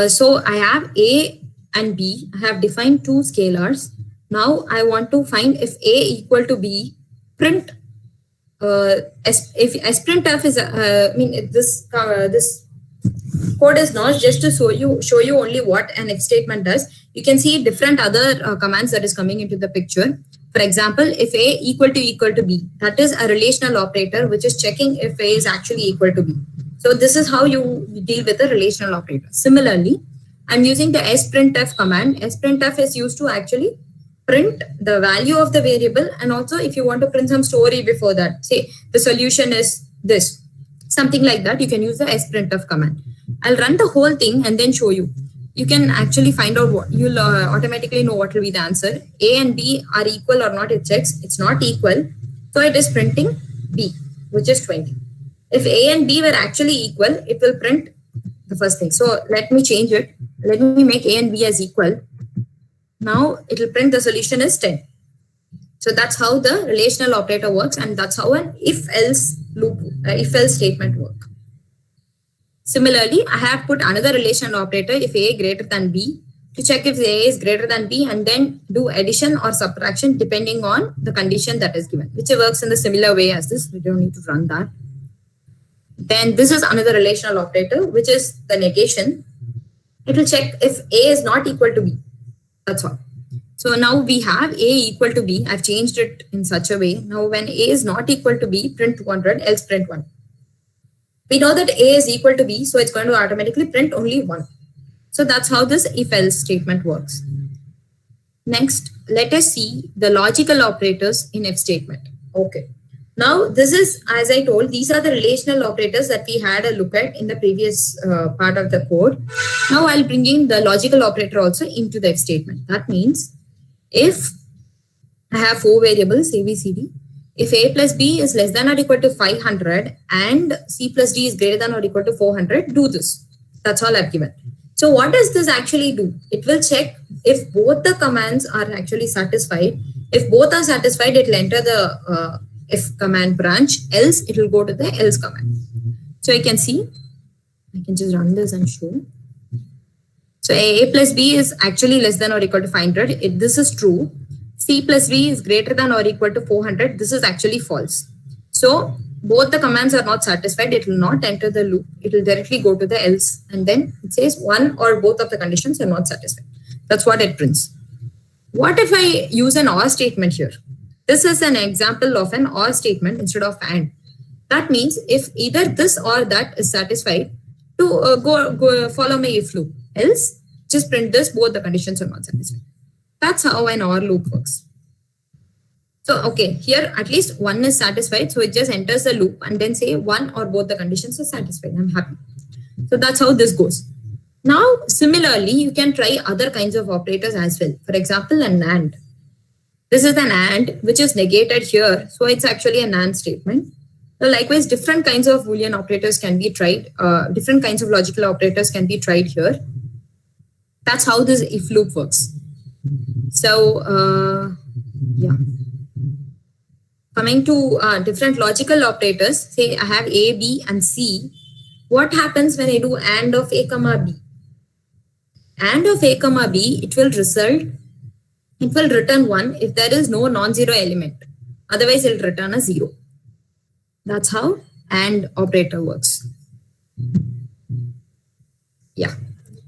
So I have A and B. I have defined two scalars. Now I want to find if A equal to B, print if sprintf is this code is not just to show you only what an if statement does. You can see different other commands that is coming into the picture. For example, if A equal to B, that is a relational operator which is checking if A is actually equal to B. So this is how you deal with a relational operator. Similarly, I'm using the sprintf command. Sprintf is used to actually print the value of the variable, and also if you want to print some story before that, say the solution is this, something like that, you can use the sprintf command. I'll run the whole thing and then show you. You can actually find out what you'll automatically know what will be the answer. A and B are equal or not, it checks. It's not equal, so it is printing B, which is 20. If A and B were actually equal, it will print the first thing. So let me change it. Let me make A and B as equal. Now it will print the solution is 10. So that's how the relational operator works, and that's how an if-else loop, if-else statement work. Similarly, I have put another relational operator if A greater than B to check if A is greater than B, and then do addition or subtraction depending on the condition that is given, which works in the similar way as this. We don't need to run that. Then this is another relational operator, which is the negation. It will check if A is not equal to B. That's all. So now we have A equal to B. I've changed it in such a way. Now when A is not equal to B, print 200, else print 1. We know that A is equal to B, so it's going to automatically print only 1. So that's how this if-else statement works. Next, let us see the logical operators in if statement. Okay. Now this is, as I told, these are the relational operators that we had a look at in the previous part of the code. Now I'll bring in the logical operator also into the if statement. That means if I have 4 variables A, B, C, D, if A plus B is less than or equal to 500 and C plus D is greater than or equal to 400, do this. That's all I've given. So what does this actually do? It will check if both the commands are actually satisfied. If both are satisfied, it will enter the if command branch, else it will go to the else command. So you can see, I can just run this and show. So A plus B is actually less than or equal to 500. If this is true, C plus B is greater than or equal to 400. This is actually false. So both the commands are not satisfied. It will not enter the loop. It will directly go to the else. And then it says one or both of the conditions are not satisfied. That's what it prints. What if I use an OR statement here? This is an example of an OR statement instead of AND. That means if either this or that is satisfied, to go follow my if loop. Else, just print this, both the conditions are not satisfied. That's how an OR loop works. So, okay, here at least one is satisfied. So it just enters the loop and then say one or both the conditions are satisfied. I'm happy. So that's how this goes. Now, similarly, you can try other kinds of operators as well. For example, an AND. This is an AND which is negated here. So it's actually an AND statement. So likewise, different kinds of Boolean operators can be tried. Different kinds of logical operators can be tried here. That's how this if loop works. So, yeah. Coming to different logical operators, say I have A, B, and C. What happens when I do AND of A comma B? AND of A comma B, it will return 1 if there is no non-zero element. Otherwise, it will return a 0. That's how AND operator works. Yeah.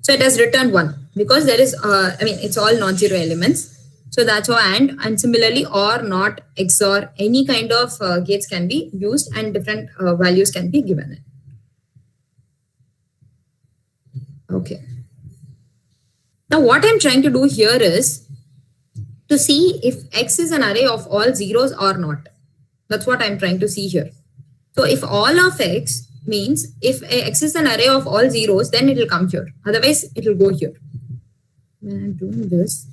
So it has returned 1 because there is, it's all non-zero elements. So that's how and similarly OR, NOT, XOR, any kind of gates can be used and different values can be given. Okay. Now what I'm trying to do here is to see if X is an array of all zeros or not. That's what I'm trying to see here. So if all of X means if X is an array of all zeros, then it will come here. Otherwise, it will go here. When I'm doing this,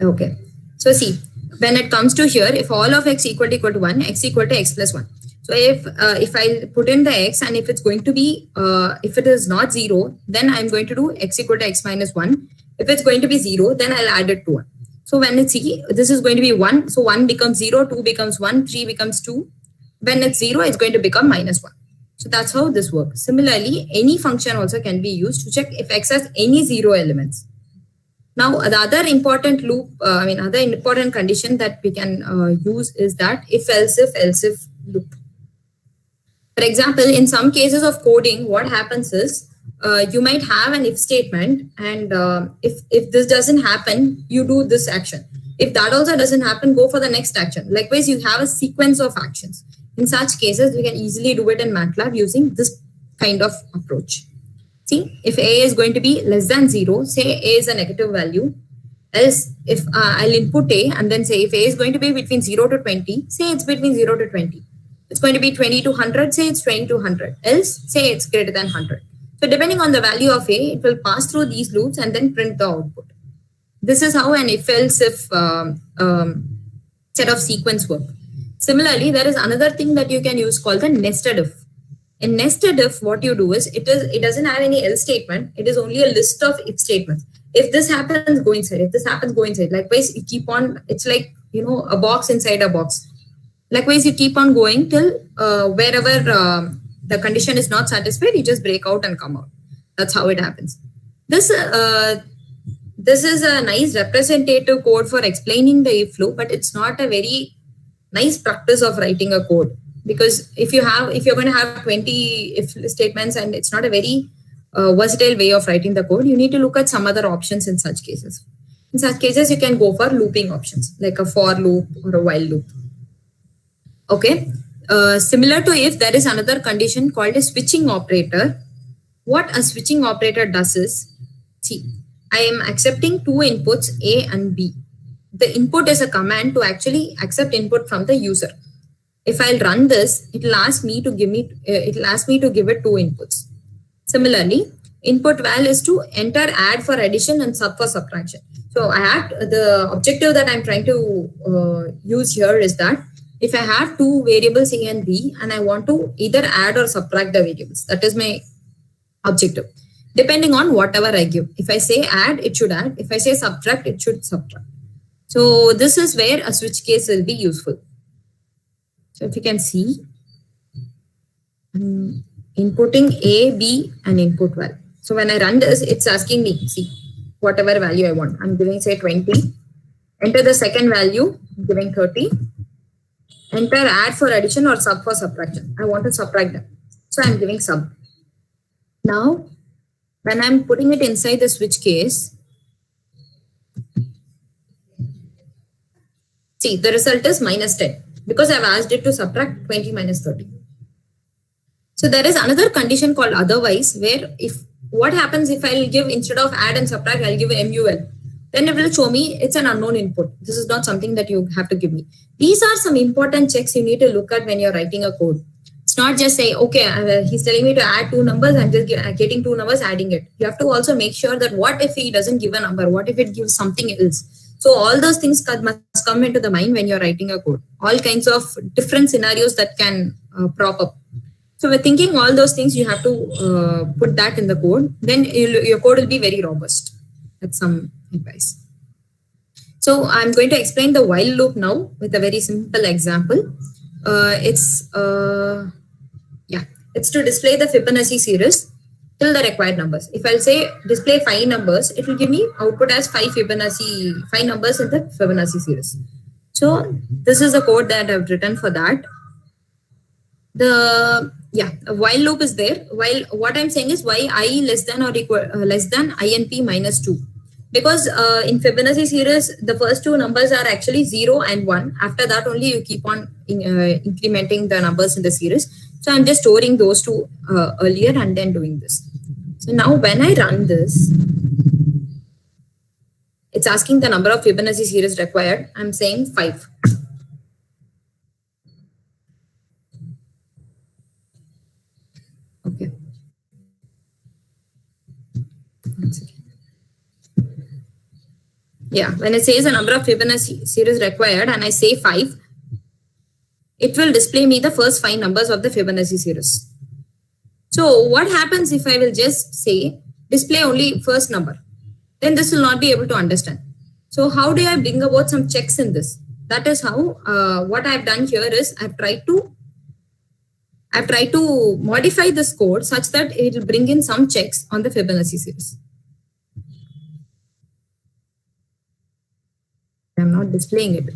okay. So see, when it comes to here, if all of X equal to 1, X equal to X plus 1. So if I put in the X and if it's going to be, if it is not 0, then I'm going to do X equal to X minus 1. If it's going to be 0, then I'll add it to 1. So when it's this is going to be 1. So 1 becomes 0, 2 becomes 1, 3 becomes 2. When it's 0, it's going to become minus 1. So that's how this works. Similarly, any function also can be used to check if X has any 0 elements. Now, the other important other important condition that we can use is that if else if loop. For example, in some cases of coding, what happens is you might have an if statement, and if this doesn't happen, you do this action. If that also doesn't happen, go for the next action. Likewise, you have a sequence of actions. In such cases, we can easily do it in MATLAB using this kind of approach. See, if A is going to be less than 0, say A is a negative value. Else, if I'll input A and then say if A is going to be between 0 to 20, say it's between 0 to 20. It's going to be 20 to 100, say it's 20 to 100. Else, say it's greater than 100. So depending on the value of A, it will pass through these loops and then print the output. This is how an if-else if set of sequence work. Similarly, there is another thing that you can use called the nested if. In nested if, what you do is it doesn't have any else statement. It is only a list of if statements. If this happens, go inside. If this happens, go inside. Likewise, you keep on. It's like a box inside a box. Likewise, you keep on going till wherever the condition is not satisfied, you just break out and come out. That's how it happens. This is a nice representative code for explaining the if loop, but it's not a very nice practice of writing a code. Because if you're going to have 20 if statements and it's not a very versatile way of writing the code, you need to look at some other options in such cases. In such cases, you can go for looping options like a for loop or a while loop. Okay. Similar to if, there is another condition called a switching operator. What a switching operator does is, see, I am accepting two inputs A and B. The input is a command to actually accept input from the user. If I'll run this, it'll ask me to give it two inputs. Similarly, input val is to enter add for addition and sub for subtraction. So the objective that I'm trying to use here is that if I have two variables A and B and I want to either add or subtract the variables, that is my objective. Depending on whatever I give. If I say add, it should add. If I say subtract, it should subtract. So this is where a switch case will be useful. So if you can see, I'm inputting A, B, and input val. So when I run this, it's asking me, see, whatever value I want. I'm giving, say, 20. Enter the second value, I'm giving 30. Enter add for addition or sub for subtraction. I want to subtract them. So I'm giving sub. Now, when I'm putting it inside the switch case, see, the result is minus 10 because I've asked it to subtract 20 minus 30. So there is another condition called otherwise, where what happens if I'll give, instead of add and subtract, I'll give MUL. Then it will show me it's an unknown input. This is not something that you have to give me. These are some important checks you need to look at when you're writing a code. It's not just say, okay, he's telling me to add two numbers, I'm just getting two numbers, adding it. You have to also make sure that what if he doesn't give a number? What if it gives something else? So all those things must come into the mind when you're writing a code. All kinds of different scenarios that can prop up. So we're thinking all those things, you have to put that in the code. Then your code will be very robust. That's some advice. So I'm going to explain the while loop now with a very simple example. It's to display the Fibonacci series till the required numbers. If I'll say display 5 numbers, it will give me output as 5 numbers in the Fibonacci series. So this is the code that I've written for that. A while loop is there. While what I'm saying is why I less than INP minus 2. Because in Fibonacci series, the first 2 numbers are actually 0 and 1. After that only you keep on incrementing the numbers in the series. So I'm just storing those 2 earlier and then doing this. So now when I run this, it's asking the number of Fibonacci series required. I'm saying 5. Okay. Yeah, when it says the number of Fibonacci series required and I say 5, it will display me the first 5 numbers of the Fibonacci series. So what happens if I will just say display only first number? Then this will not be able to understand. So how do I bring about some checks in this? That is how what I've done here is I've tried to modify this code such that it will bring in some checks on the Fibonacci series. I'm not displaying it.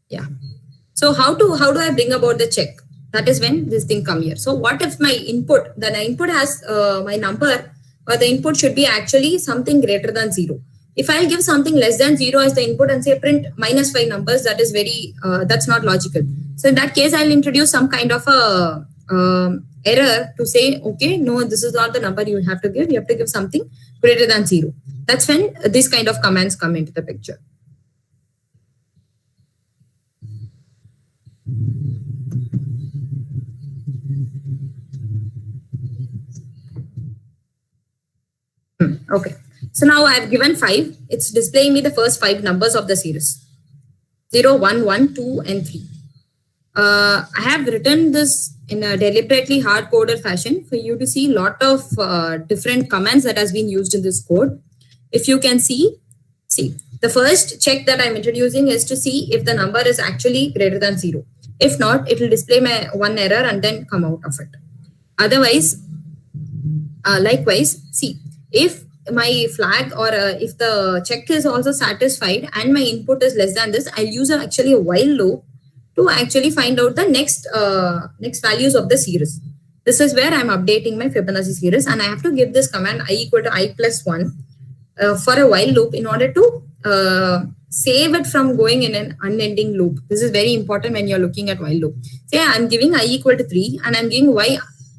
Yeah. So how do I bring about the check? That is when this thing come here. So what if my input, the input has my number, or the input should be actually something greater than 0. If I'll give something less than 0 as the input and say print minus 5 numbers, that is very, that's not logical. So in that case, I'll introduce some kind of a error to say, okay, no, this is not the number you have to give. You have to give something greater than 0. That's when these kind of commands come into the picture. Okay. So now I've given 5. It's displaying me the first 5 numbers of the series. 0, 1, 1, 2, and 3. I have written this in a deliberately hard-coded fashion for you to see a lot of different commands that has been used in this code. If you can see, the first check that I'm introducing is to see if the number is actually greater than 0. If not, it will display my one error and then come out of it. Otherwise, likewise, see, if my flag or if the check is also satisfied and my input is less than this, I'll use actually a while loop to actually find out the next values of the series. This is where I'm updating my Fibonacci series, and I have to give this command I equal to I plus 1 for a while loop in order to save it from going in an unending loop. This is very important when you're looking at while loop. Say I'm giving I equal to 3 and I'm giving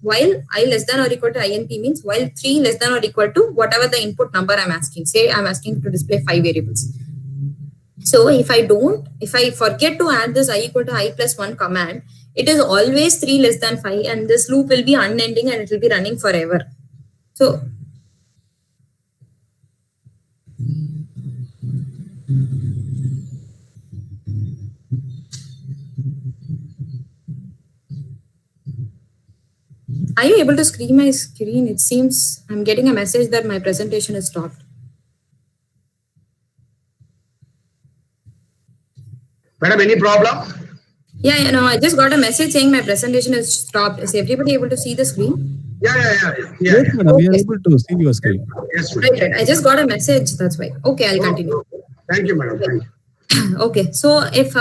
while I less than or equal to INP means while 3 less than or equal to whatever the input number I'm asking. Say I'm asking to display 5 variables. So if I forget to add this I equal to I plus 1 command, it is always 3 less than 5 and this loop will be unending and it will be running forever. So are you able to see my screen? It seems I'm getting a message that my presentation is stopped. Madam, any problem? Yeah, no, I just got a message saying my presentation is stopped. Is everybody able to see the screen? Yeah. Yes, madam, we are able to see your screen. Yes, Right. I just got a message. That's why. Okay, I'll continue. Thank you, madam. Thank you. Okay, so if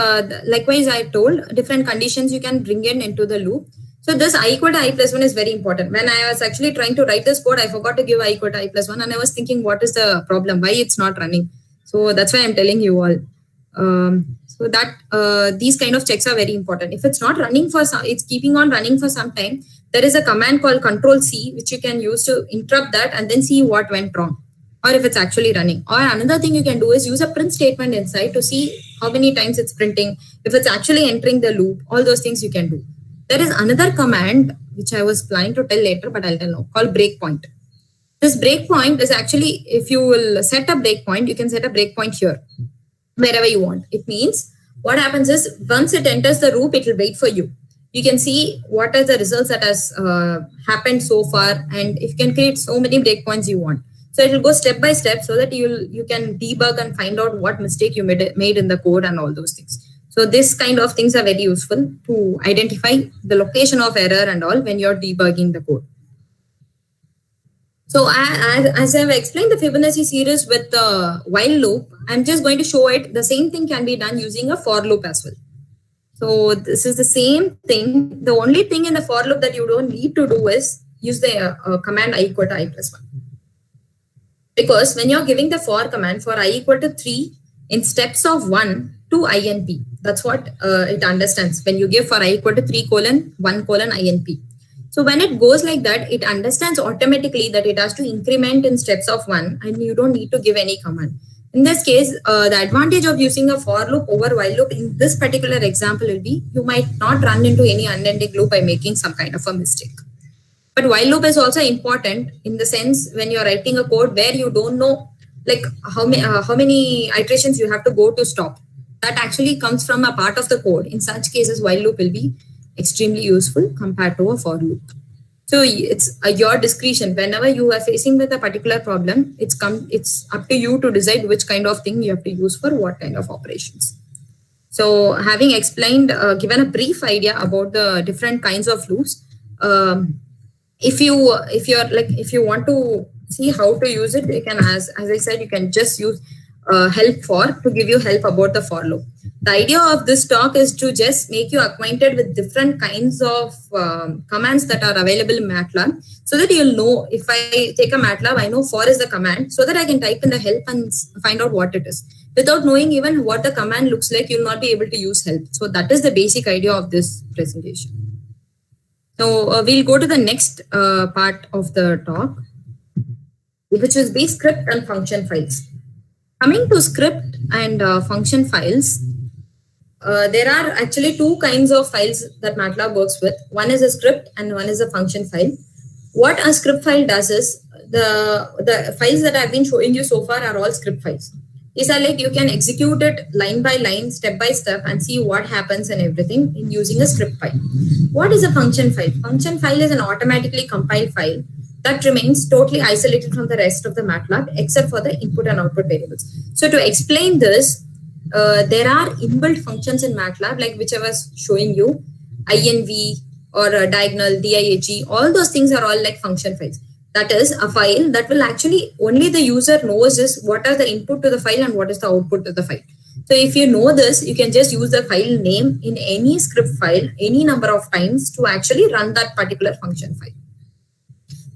likewise I told different conditions you can bring in into the loop. So this I equal to I plus 1 is very important. When I was actually trying to write this code, I forgot to give I equal to I plus 1 and I was thinking, what is the problem? Why it's not running? So that's why I'm telling you all. So that these kind of checks are very important. If it's not running for some, it's keeping on running for some time, there is a command called Control C, which you can use to interrupt that and then see what went wrong, or if it's actually running. Or another thing you can do is use a print statement inside to see how many times it's printing, if it's actually entering the loop, all those things you can do. There is another command, which I was planning to tell later, but I'll tell now, called breakpoint. This breakpoint is actually, if you will set a breakpoint, you can set a breakpoint here, wherever you want. It means what happens is once it enters the loop, it will wait for you. You can see what are the results that has happened so far, and if you can create so many breakpoints you want. So it will go step by step so that you can debug and find out what mistake you made in the code and all those things. So this kind of things are very useful to identify the location of error and all when you're debugging the code. So as I've explained the Fibonacci series with the while loop, I'm just going to show it. The same thing can be done using a for loop as well. So this is the same thing. The only thing in the for loop that you don't need to do is use the command I equal to I plus 1. Because when you're giving the for command for I equal to 3 in steps of 1 to I and P, that's what it understands. When you give for I equal to 3:1: I and P. So when it goes like that, it understands automatically that it has to increment in steps of 1 and you don't need to give any command. In this case, the advantage of using a for loop over while loop in this particular example will be you might not run into any unending loop by making some kind of a mistake. But while loop is also important in the sense when you're writing a code where you don't know like how many iterations you have to go to stop. That actually comes from a part of the code. In such cases, while loop will be extremely useful compared to a for loop. So it's your discretion. Whenever you are facing with a particular problem, it's up to you to decide which kind of thing you have to use for what kind of operations. So having explained, given a brief idea about the different kinds of loops, if you want to see how to use it, you can, as I said, you can just use help for to give you help about the for loop. The idea of this talk is to just make you acquainted with different kinds of commands that are available in MATLAB, so that you'll know if I take a MATLAB, I know for is the command, so that I can type in the help and find out what it is. Without knowing even what the command looks like, you'll not be able to use help. So that is the basic idea of this presentation. So we'll go to the next part of the talk, which is the script and function files. Coming to script and function files, there are actually two kinds of files that MATLAB works with. One is a script and one is a function file. What a script file does is, the files that I've been showing you so far are all script files. These are like you can execute it line by line, step by step, and see what happens and everything in using a script file. What is a function file? Function file is an automatically compiled file that remains totally isolated from the rest of the MATLAB except for the input and output variables. So to explain this, there are inbuilt functions in MATLAB, like which I was showing you, INV or diagonal, DIAG, all those things are all like function files. That is a file that will actually only the user knows is what are the input to the file and what is the output to the file. So if you know this, you can just use the file name in any script file any number of times to actually run that particular function file.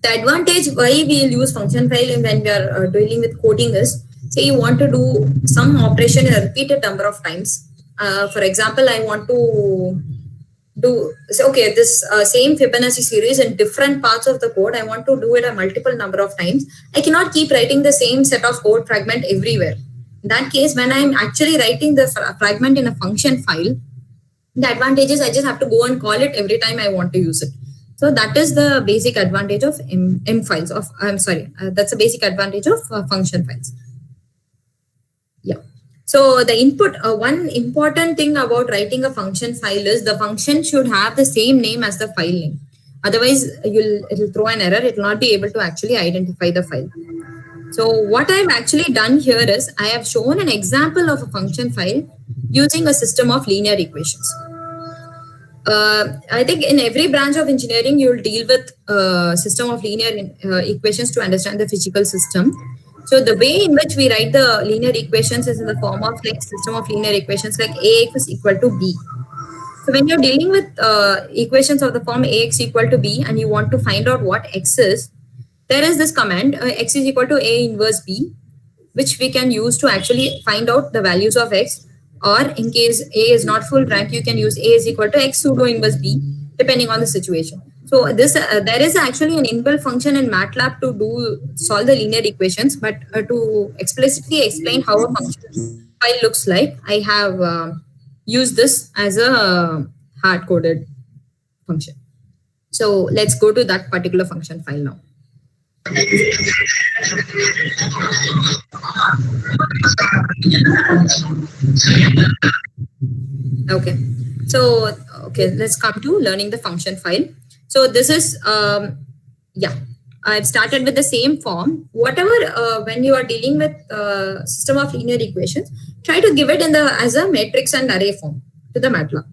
The advantage why we will use function file when we are dealing with coding is, say you want to do some operation a repeated number of times. For example, I want to do, so okay, this same Fibonacci series in different parts of the code, I want to do it a multiple number of times. I cannot keep writing the same set of code fragment everywhere. In that case, when I'm actually writing the fragment in a function file, the advantage is I just have to go and call it every time I want to use it. So that is the basic advantage of M files. That's the basic advantage of function files. Yeah. So the input, one important thing about writing a function file is the function should have the same name as the file name. Otherwise, it'll throw an error. It will not be able to actually identify the file. So what I've actually done here is I have shown an example of a function file using a system of linear equations. I think in every branch of engineering, you'll deal with system of linear equations to understand the physical system. So the way in which we write the linear equations is in the form of like system of linear equations like AX is equal to B. So when you're dealing with equations of the form AX equal to B and you want to find out what X is, there is this command X is equal to A inverse B, which we can use to actually find out the values of X. Or in case A is not full rank, you can use A is equal to X pseudo inverse B, depending on the situation. So this there is actually an inbuilt function in MATLAB to solve the linear equations, but to explicitly explain how a function file looks like, I have used this as a hard-coded function. So let's go to that particular function file now. Okay. So, okay, let's come to learning the function file. So this is, yeah, I've started with the same form. Whatever, when you are dealing with system of linear equations, try to give it in the as a matrix and array form to the MATLAB.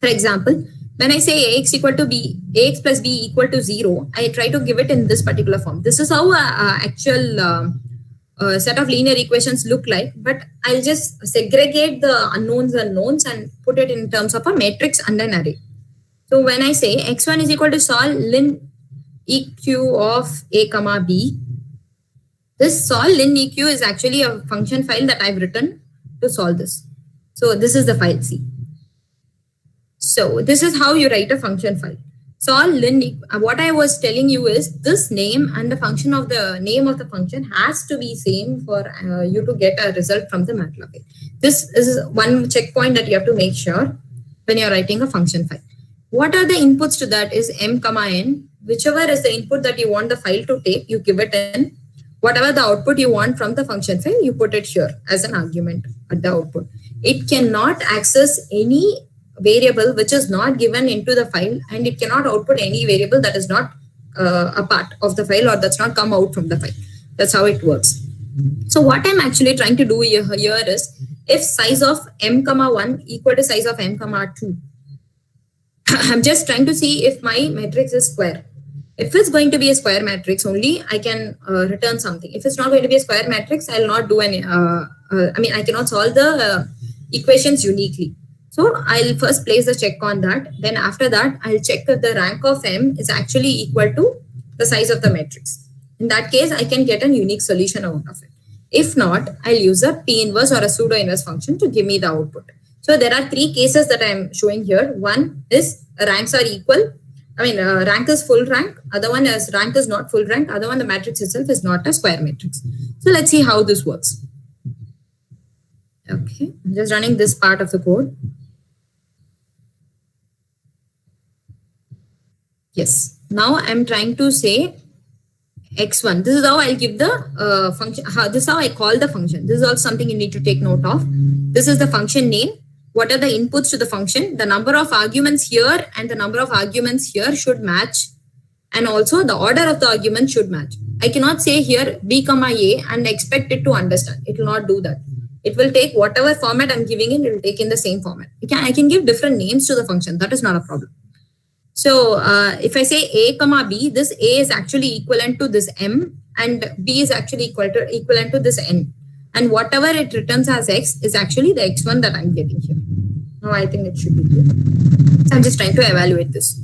For example, when I say ax equal to b, ax plus b equal to 0, I try to give it in this particular form. This is how actual set of linear equations look like, but I'll just segregate the unknowns and knowns and put it in terms of a matrix and an array. So when I say x1 is equal to sol lin eq of a comma b, this sol lin eq is actually a function file that I've written to solve this. So this is the file C. So this is how you write a function file. Sol lin, what I was telling you is this name and the function of the name of the function has to be same for you to get a result from the MATLAB. This is one checkpoint that you have to make sure when you're writing a function file. What are the inputs to that is m comma n, whichever is the input that you want the file to take, you give it in. Whatever the output you want from the function file, you put it here as an argument at the output. It cannot access any variable which is not given into the file, and it cannot output any variable that is not a part of the file or that's not come out from the file. That's how it works. So what I'm actually trying to do here is if size of m comma 1 equal to size of m comma 2, I'm just trying to see if my matrix is square. If it's going to be a square matrix only, I can return something. If it's not going to be a square matrix, I'll not do any, I cannot solve the equations uniquely. So I'll first place the check on that. Then after that, I'll check if the rank of m is actually equal to the size of the matrix. In that case, I can get a unique solution out of it. If not, I'll use a P inverse or a pseudo inverse function to give me the output. So there are three cases that I'm showing here. One is ranks are equal. Rank is full rank. Other one is rank is not full rank. Other one, the matrix itself is not a square matrix. So let's see how this works. Okay, I'm just running this part of the code. Yes, now I'm trying to say x1. This is how I'll give the function. This is how I call the function. This is also something you need to take note of. This is the function name. What are the inputs to the function? The number of arguments here and the number of arguments here should match. And also the order of the arguments should match. I cannot say here b comma a and expect it to understand. It will not do that. It will take whatever format I'm giving in, it will take in the same format. I can give different names to the function. That is not a problem. So if I say a comma b, this a is actually equivalent to this m and b is actually equivalent to this n. And whatever it returns as x is actually the x1 that I'm getting here. Now I think it should be good. So I'm just trying to evaluate this.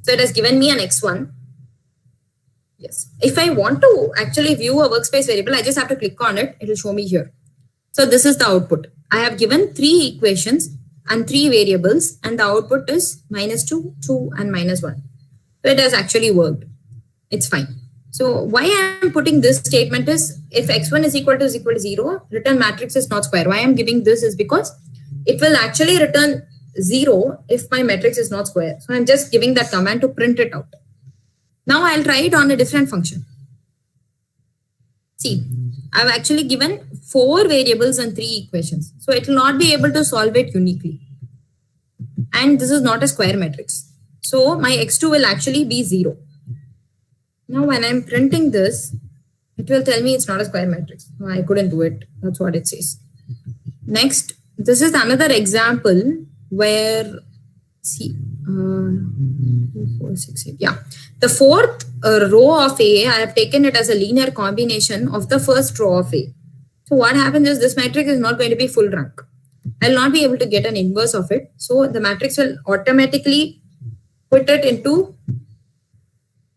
So it has given me an x1. Yes. If I want to actually view a workspace variable, I just have to click on it. It will show me here. So this is the output. I have given 3 equations and 3 variables, and the output is -2, 2, and -1. So it has actually worked. It's fine. So why I'm putting this statement is if x1 is equal to 0, return matrix is not square. Why I'm giving this is because it will actually return 0 if my matrix is not square. So I'm just giving that command to print it out. Now I'll try it on a different function. See, I've actually given 4 variables and 3 equations. So it will not be able to solve it uniquely. And this is not a square matrix. So my x2 will actually be 0. Now when I'm printing this, it will tell me it's not a square matrix. No, I couldn't do it. That's what it says. Next, this is another example where, see, 2, 4, 6, 8. Yeah. The 4th row of A, I have taken it as a linear combination of the first row of A. So what happens is this matrix is not going to be full rank. I'll not be able to get an inverse of it. So the matrix will automatically put it into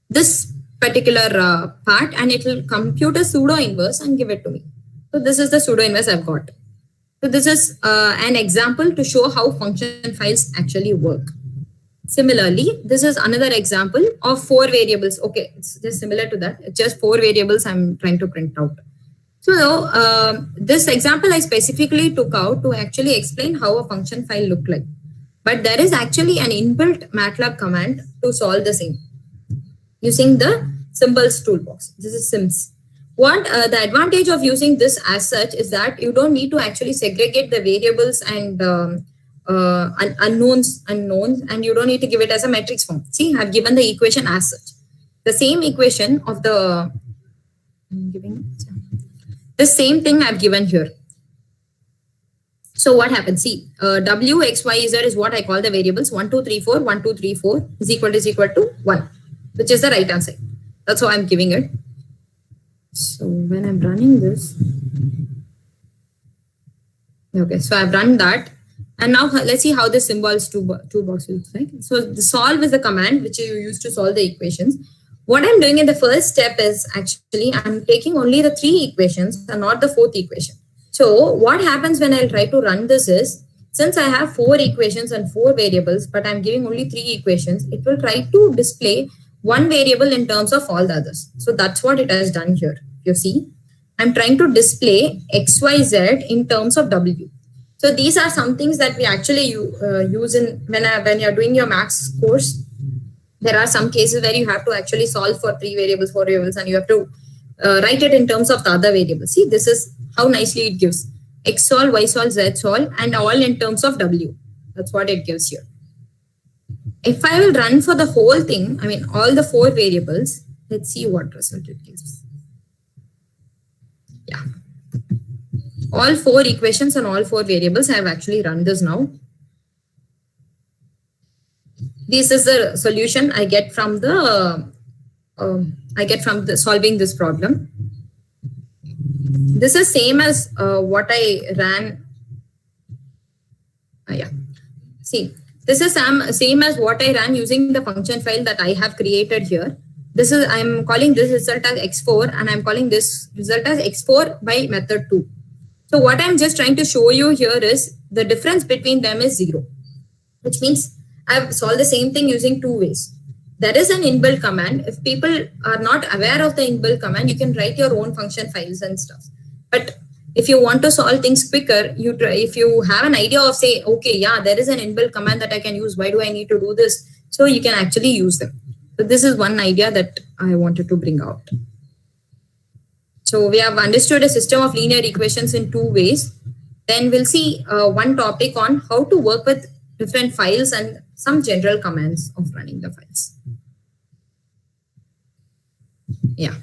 this particular part and it will compute a pseudo inverse and give it to me. So this is the pseudo inverse I've got. So this is an example to show how function files actually work. Similarly, this is another example of 4 variables. Okay, it's just similar to that. It's just 4 variables I'm trying to print out. So this example I specifically took out to actually explain how a function file look like. But there is actually an inbuilt MATLAB command to solve the same using the symbols toolbox. This is sims. What the advantage of using this as such is that you don't need to actually segregate the variables and unknowns, and you don't need to give it as a matrix form. See, I've given the equation as such. The same equation of the, the same thing I've given here. So what happens? See, W, X, Y, Z is what I call the variables 1, 2, 3, 4. 1, 2, 3, 4 is equal to 1, which is the right hand side. That's how I'm giving it. So when I'm running this, okay, so I've run that. And now let's see how the symbols toolbox looks like. So the solve is the command which you use to solve the equations. What I'm doing in the first step is actually I'm taking only the 3 equations and not the 4th equation. So what happens when I'll try to run this is, since I have 4 equations and 4 variables, but I'm giving only 3 equations, it will try to display one variable in terms of all the others. So that's what it has done here. You see, I'm trying to display X, Y, Z in terms of W. So these are some things that we actually use in when you're doing your maths course. There are some cases where you have to actually solve for 3 variables, 4 variables, and you have to write it in terms of the other variables. See, this is how nicely it gives X sol, Y sol, Z sol, and all in terms of W. That's what it gives here. If I will run for the whole thing, I mean all the 4 variables, let's see what result it gives. Yeah. All 4 equations and all 4 variables, I have actually run this now. This is the solution I get from the solving this problem. This is same as what I ran. Yeah. See, this is same as what I ran using the function file that I have created here. This is, I'm calling this result as X4 and I'm calling this result as X4 by method 2. So what I'm just trying to show you here is the difference between them is 0, which means I've solved the same thing using 2 ways. There is an inbuilt command. If people are not aware of the inbuilt command, you can write your own function files and stuff. But if you want to solve things quicker, if you have an idea of say, okay, yeah, there is an inbuilt command that I can use. Why do I need to do this? So you can actually use them. So this is one idea that I wanted to bring out. So we have understood a system of linear equations in 2 ways. Then we'll see one topic on how to work with different files and some general commands of running the files. Yeah.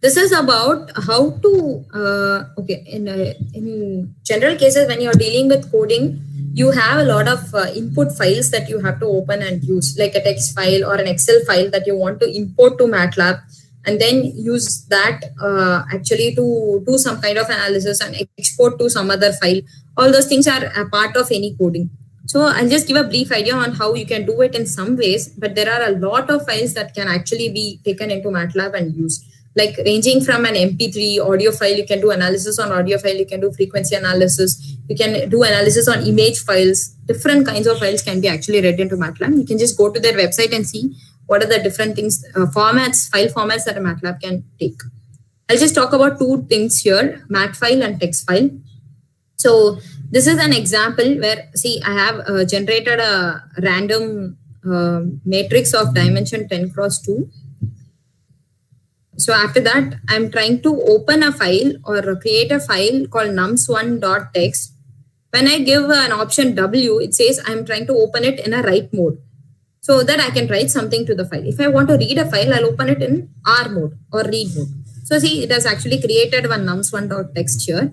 This is about how to, in general cases, when you're dealing with coding, you have a lot of input files that you have to open and use, like a text file or an Excel file that you want to import to MATLAB, and then use that actually to do some kind of analysis and export to some other file. All those things are a part of any coding. So I'll just give a brief idea on how you can do it in some ways, but there are a lot of files that can actually be taken into MATLAB and used. Like ranging from an MP3 audio file, you can do analysis on audio file, you can do frequency analysis, you can do analysis on image files. Different kinds of files can be actually read into MATLAB. You can just go to their website and see what are the different things, file formats that a MATLAB can take. I'll just talk about 2 things here, mat file and text file. So this is an example where, see, I have generated a random matrix of dimension 10 cross 2. So after that, I'm trying to open a file or create a file called nums1.txt. When I give an option W, it says I'm trying to open it in a write mode so that I can write something to the file. If I want to read a file, I'll open it in R mode or read mode. So see, it has actually created one nums1.txt here.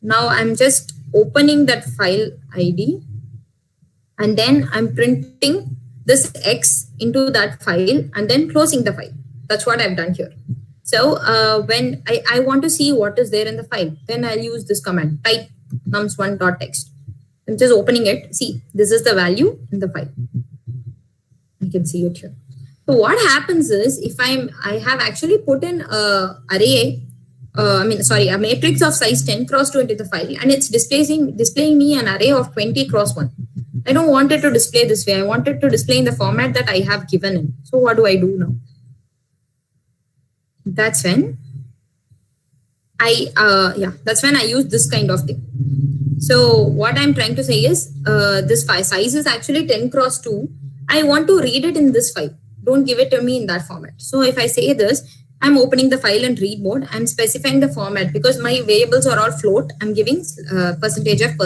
Now I'm just opening that file ID and then I'm printing this X into that file and then closing the file. That's what I've done here. So when I want to see what is there in the file, then I'll use this command, type nums1.txt. I'm just opening it. See, this is the value in the file. You can see it here. So what happens is if I have actually put in a array, a matrix of size 10 cross 2 into the file, and it's displaying me an array of 20 cross 1. I don't want it to display this way. I want it to display in the format that I have given in. So what do I do now? That's when I use this kind of thing. So what I'm trying to say is this file size is actually 10 cross 2. I want to read it in this file. Don't give it to me in that format. So if I say this, I'm opening the file in read mode. I'm specifying the format because my variables are all float. I'm giving percentage of.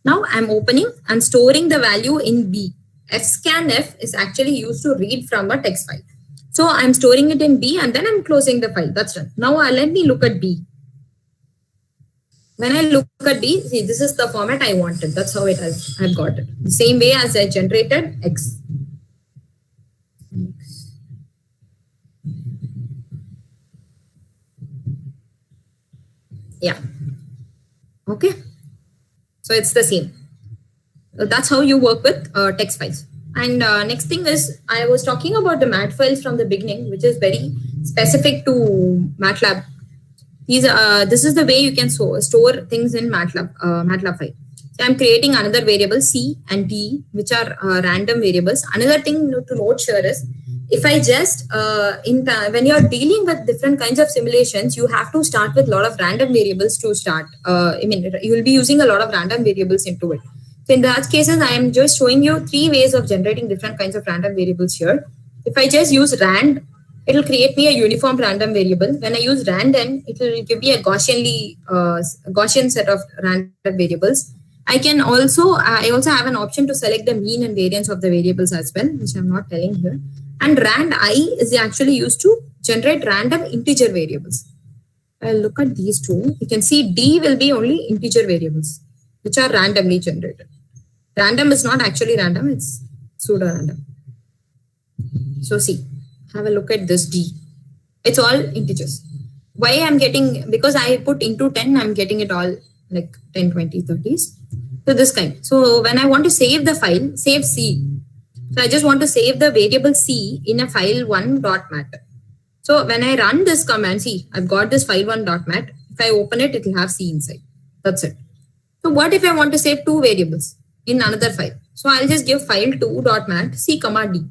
Now I'm opening and storing the value in B. fscanf is actually used to read from a text file. So I'm storing it in B and then I'm closing the file. That's done. Now let me look at B. When I look at B, see, this is the format I wanted. That's how I've got it. The same way as I generated X. Yeah. Okay. So it's the same. That's how you work with text files. And next thing is, I was talking about the mat files from the beginning, which is very specific to MATLAB. This is the way you can store things in MATLAB file. So I'm creating another variable C and D, which are random variables. Another thing to note here is, if I just when you're dealing with different kinds of simulations, you have to start with a lot of random variables to start. You will be using a lot of random variables into it. So in that cases, I am just showing you 3 ways of generating different kinds of random variables here. If I just use rand, it will create me a uniform random variable. When I use random, it will give me a Gaussian set of random variables. I also have an option to select the mean and variance of the variables as well, which I'm not telling here. And rand I is actually used to generate random integer variables. I'll look at these two. You can see D will be only integer variables, which are randomly generated. Random is not actually random, it's pseudo-random. So see, have a look at this D. It's all integers. Why I'm getting, because I put into 10, I'm getting it all like 10, 20, 30s. So this kind. So when I want to save the file, save C. So I just want to save the variable C in a file1.mat. So when I run this command, see, I've got this file1.mat. If I open it, it will have C inside. That's it. So what if I want to save 2 variables in another file? So I'll just give file2.mat C, D.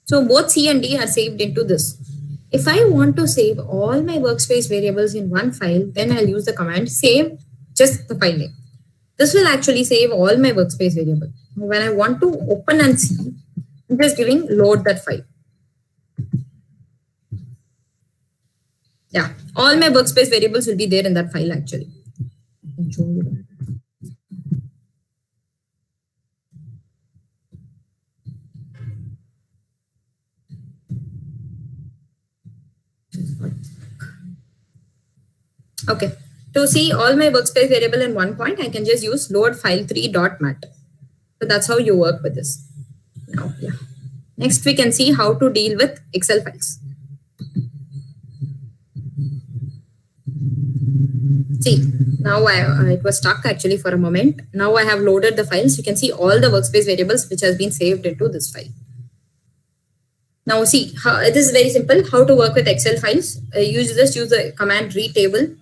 So both C and D are saved into this. If I want to save all my workspace variables in one file, then I'll use the command save just the file name. This will actually save all my workspace variable. When I want to open and see, I'm just giving load that file. Yeah, all my workspace variables will be there in that file actually. I can show you that. Okay, to see all my workspace variable in one point, I can just use load file3.mat. So that's how you work with this. Now, yeah. Next, we can see how to deal with Excel files. See, now it was stuck actually for a moment. Now I have loaded the files. You can see all the workspace variables which has been saved into this file. Now see, this is very simple. How to work with Excel files. You just use the command read table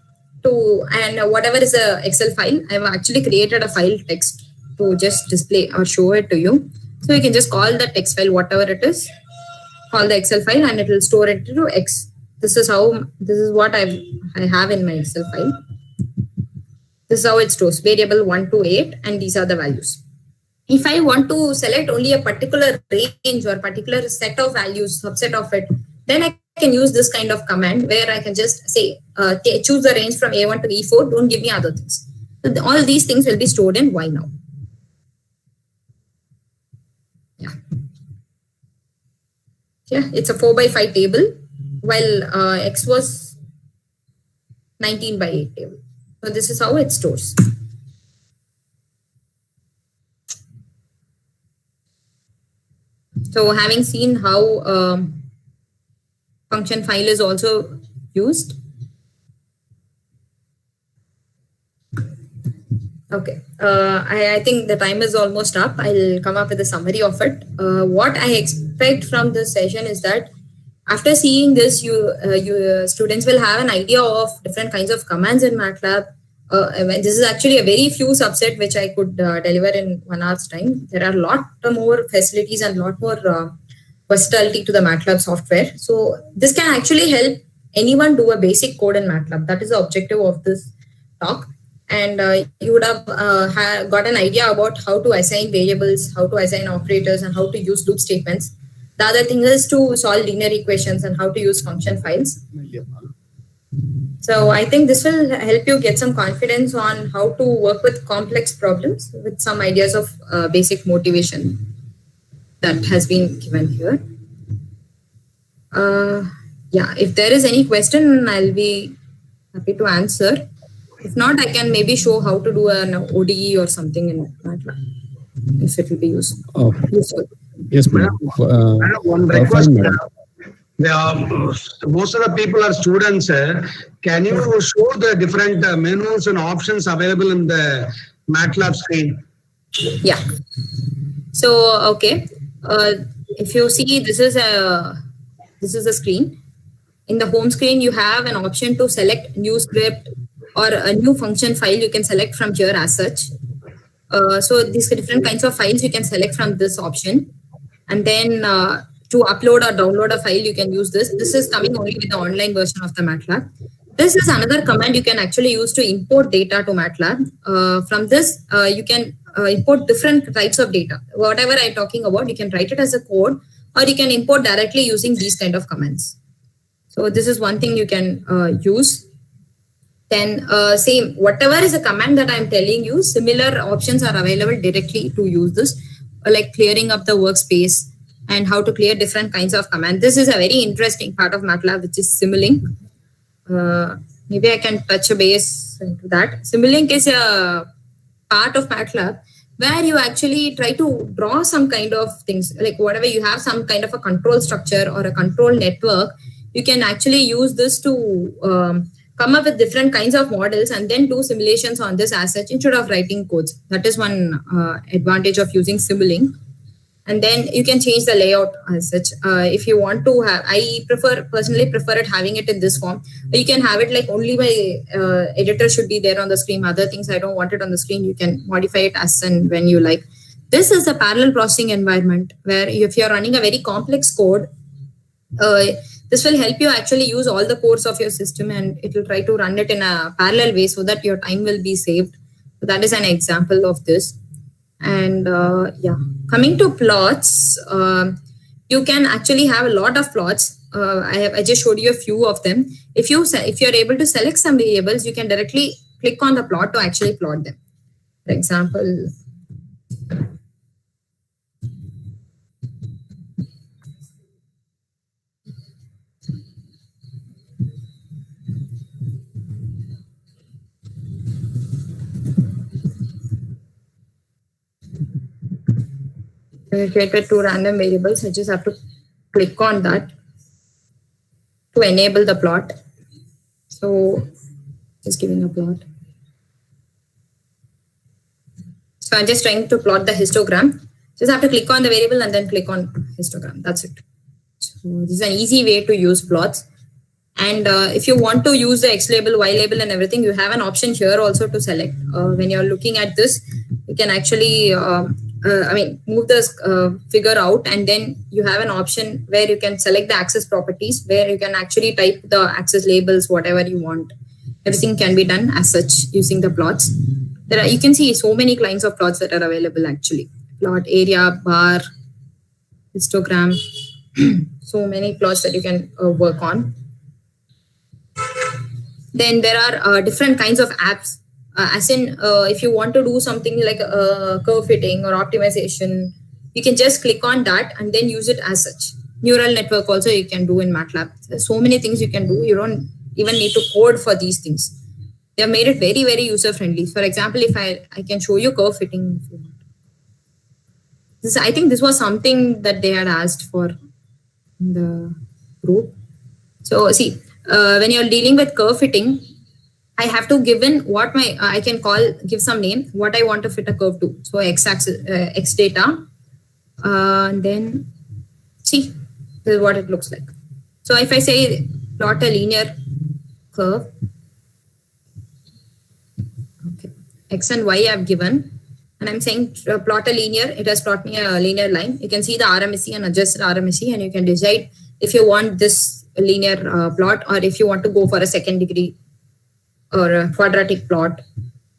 and whatever is a Excel file, I have actually created a file text to just display or show it to you. So you can just call the text file, whatever it is, call the Excel file and it will store it into X. This is what I have in my Excel file. This is how it stores variable 1 to 8 and these are the values. If I want to select only a particular range or particular set of values, subset of it, then I can use this kind of command where I can just say, choose the range from A1 to E4, don't give me other things. So all these things will be stored in Y now. Yeah, it's a 4x5 table, while X was 19x8 table. So this is how it stores. So having seen how function file is also used. Okay, I think the time is almost up. I'll come up with a summary of it. What I expect from this session is that after seeing this, you students will have an idea of different kinds of commands in MATLAB. This is actually a very few subset which I could deliver in 1 hour's time. There are a lot more facilities and a lot more versatility to the MATLAB software. So this can actually help anyone do a basic code in MATLAB. That is the objective of this talk. And you would have got an idea about how to assign variables, how to assign operators, and how to use loop statements. The other thing is to solve linear equations and how to use function files. So I think this will help you get some confidence on how to work with complex problems with some ideas of basic motivation that has been given here. Yeah, if there is any question, I'll be happy to answer. If not, I can maybe show how to do an ODE or something in MATLAB, if it will be useful. Yes, madam. Madam, one request. Fine, madam. Most of the people are students. Can you show the different menus and options available in the MATLAB screen? Yeah. So okay, if you see, this is a screen. In the home screen, you have an option to select new script or a new function file. You can select from here as such. So these different kinds of files you can select from this option, and then to upload or download a file, you can use this. This is coming only with the online version of the MATLAB. This is another command you can actually use to import data to MATLAB. From this, you can import different types of data. Whatever I'm talking about, you can write it as a code, or you can import directly using these kind of commands. So this is one thing you can use. Then same, whatever is a command that I'm telling you, similar options are available directly to use this, like clearing up the workspace and how to clear different kinds of commands. This is a very interesting part of MATLAB, which is Simulink. Maybe I can touch a base into that. Simulink is a part of MATLAB where you actually try to draw some kind of things, like whatever you have some kind of a control structure or a control network, you can actually use this to come up with different kinds of models and then do simulations on this as such instead of writing codes. That is one advantage of using Simulink. And then you can change the layout as such. If you want to have, I personally prefer it having it in this form. You can have it like only my editor should be there on the screen. Other things I don't want it on the screen. You can modify it as and when you like. This is a parallel processing environment where if you're running a very complex code, this will help you actually use all the cores of your system and it will try to run it in a parallel way so that your time will be saved. So that is an example of this. And yeah, coming to plots, you can actually have a lot of plots. I just showed you a few of them. If you're able to select some variables, you can directly click on the plot to actually plot them. For example, created two random variables. I just have to click on that to enable the plot. So just giving a plot. So I'm just trying to plot the histogram. Just have to click on the variable and then click on histogram. That's it. So this is an easy way to use plots. And if you want to use the X label, Y label and everything, you have an option here also to select. When you're looking at this, you can actually move the figure out and then you have an option where you can select the axis properties where you can actually type the axis labels, whatever you want. Everything can be done as such using the plots. You can see so many kinds of plots that are available actually. Plot, area, bar, histogram, so many plots that you can work on. Then there are different kinds of apps. As in, if you want to do something like curve fitting or optimization, you can just click on that and then use it as such. Neural network also you can do in MATLAB. There's so many things you can do. You don't even need to code for these things. They have made it very, very user-friendly. For example, if I can show you curve fitting. If you want. I think this was something that they had asked for in the group. So see, when you're dealing with curve fitting, I have to give in what my, I can give some name, what I want to fit a curve to. So x-axis, x data, and then see, this is what it looks like. So if I say plot a linear curve, okay, x and y I've given, and I'm saying plot a linear, it has plot me a linear line. You can see the RMSE and adjusted RMSE, and you can decide if you want this linear plot or if you want to go for a second degree or a quadratic plot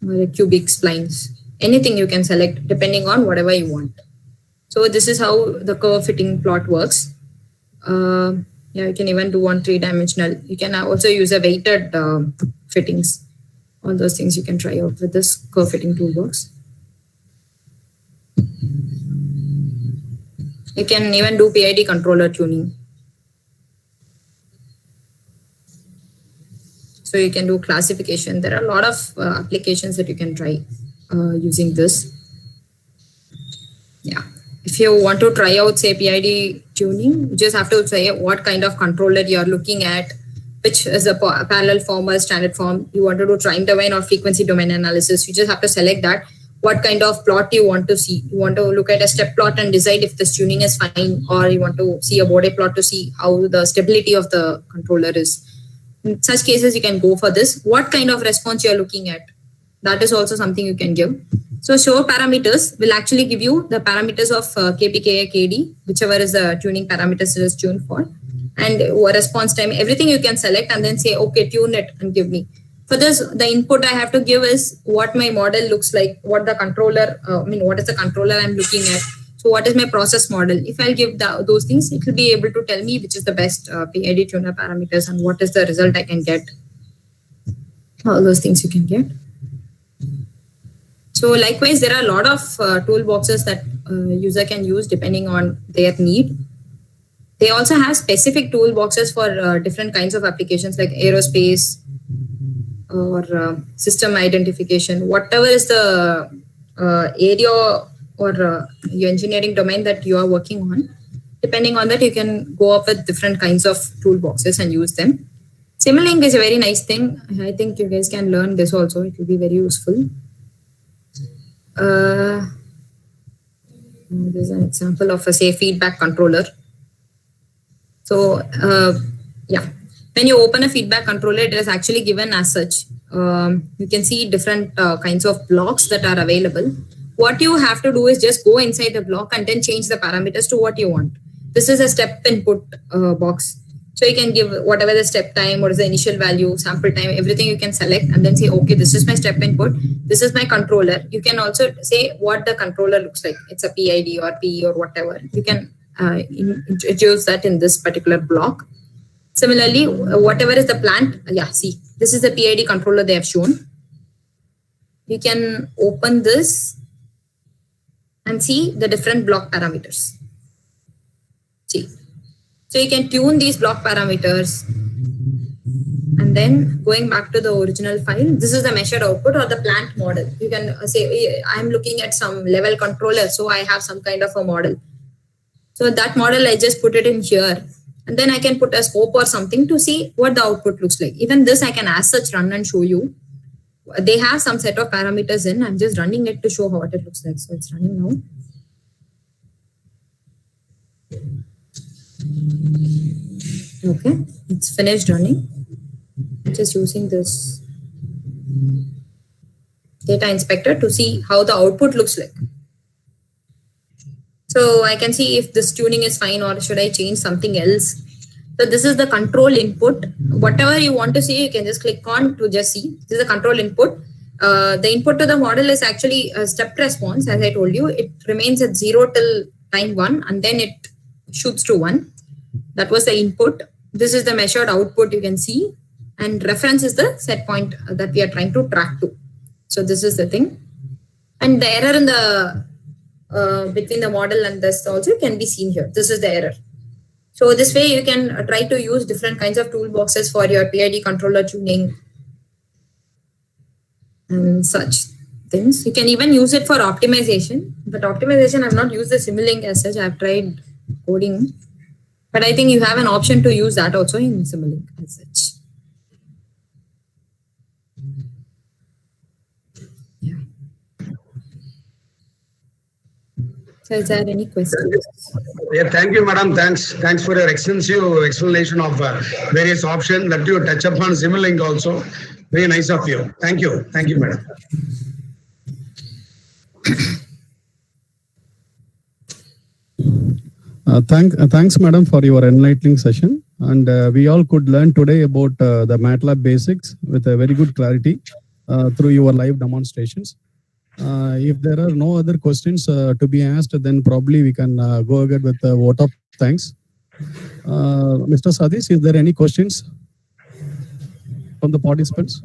or a cubic splines. Anything you can select depending on whatever you want. So this is how the curve fitting plot works. Yeah, you can even do on 3-dimensional. You can also use a weighted fittings. All those things you can try out with this curve fitting toolbox. You can even do PID controller tuning. So you can do classification. There are a lot of applications that you can try using this. Yeah. If you want to try out, say, PID tuning, you just have to say what kind of controller you are looking at, which is a parallel form or standard form. You want to do time domain or frequency domain analysis. You just have to select that. What kind of plot you want to see. You want to look at a step plot and decide if this tuning is fine, or you want to see a body plot to see how the stability of the controller is. In such cases, you can go for this. What kind of response you're looking at? That is also something you can give. So show parameters will actually give you the parameters of KPK, KD, whichever is the tuning parameters it is tuned for. And response time, everything you can select and then say, okay, tune it and give me. For this, the input I have to give is what my model looks like, what the controller, what is the controller I'm looking at. So what is my process model? If I'll give those things, it will be able to tell me which is the best PID tuner parameters and what is the result I can get. All those things you can get. So likewise, there are a lot of toolboxes that user can use depending on their need. They also have specific toolboxes for different kinds of applications like aerospace or system identification. Whatever is the area or your engineering domain that you are working on, depending on that, you can go up with different kinds of toolboxes and use them. Simulink is a very nice thing. I think you guys can learn this also. It will be very useful. This is an example of a, say, feedback controller. So yeah, when you open a feedback controller, it is actually given as such. You can see different kinds of blocks that are available. What you have to do is just go inside the block and then change the parameters to what you want. This is a step input box. So you can give whatever the step time, what is the initial value, sample time, everything you can select and then say, okay, this is my step input. This is my controller. You can also say what the controller looks like. It's a PID or PE or whatever. You can introduce that in this particular block. Similarly, whatever is the plant, yeah, see, this is the PID controller they have shown. You can open this and see the different block parameters. See. So you can tune these block parameters and then going back to the original file, this is the measured output or the plant model. You can say, I'm looking at some level controller, so I have some kind of a model. So that model, I just put it in here and then I can put a scope or something to see what the output looks like. Even this I can as such run and show you. They have some set of parameters in. I'm just running it to show what it looks like. So it's running now. Okay, it's finished running. Just using this data inspector to see how the output looks like. So I can see if this tuning is fine or should I change something else. So this is the control input. Whatever you want to see, you can just click on to just see. This is the control input. The input to the model is actually a stepped response. As I told you, it remains at 0 till time 1 and then it shoots to 1. That was the input. This is the measured output you can see. And reference is the set point that we are trying to track to. So this is the thing. And the error in the between the model and this also can be seen here. This is the error. So this way you can try to use different kinds of toolboxes for your PID controller tuning and such things. You can even use it for optimization. But optimization, I've not used the Simulink as such. I've tried coding. But I think you have an option to use that also in Simulink as such. Yeah. So is there any questions? Yeah, thank you, madam. Thanks for your extensive explanation of various options that you touch upon Simulink also. Very nice of you. Thank you. Thank you, madam. Thanks, madam, for your enlightening session. And we all could learn today about the MATLAB basics with a very good clarity through your live demonstrations. If there are no other questions to be asked, then probably we can go ahead with the vote of thanks. Mr. Sadish, is there any questions from the participants?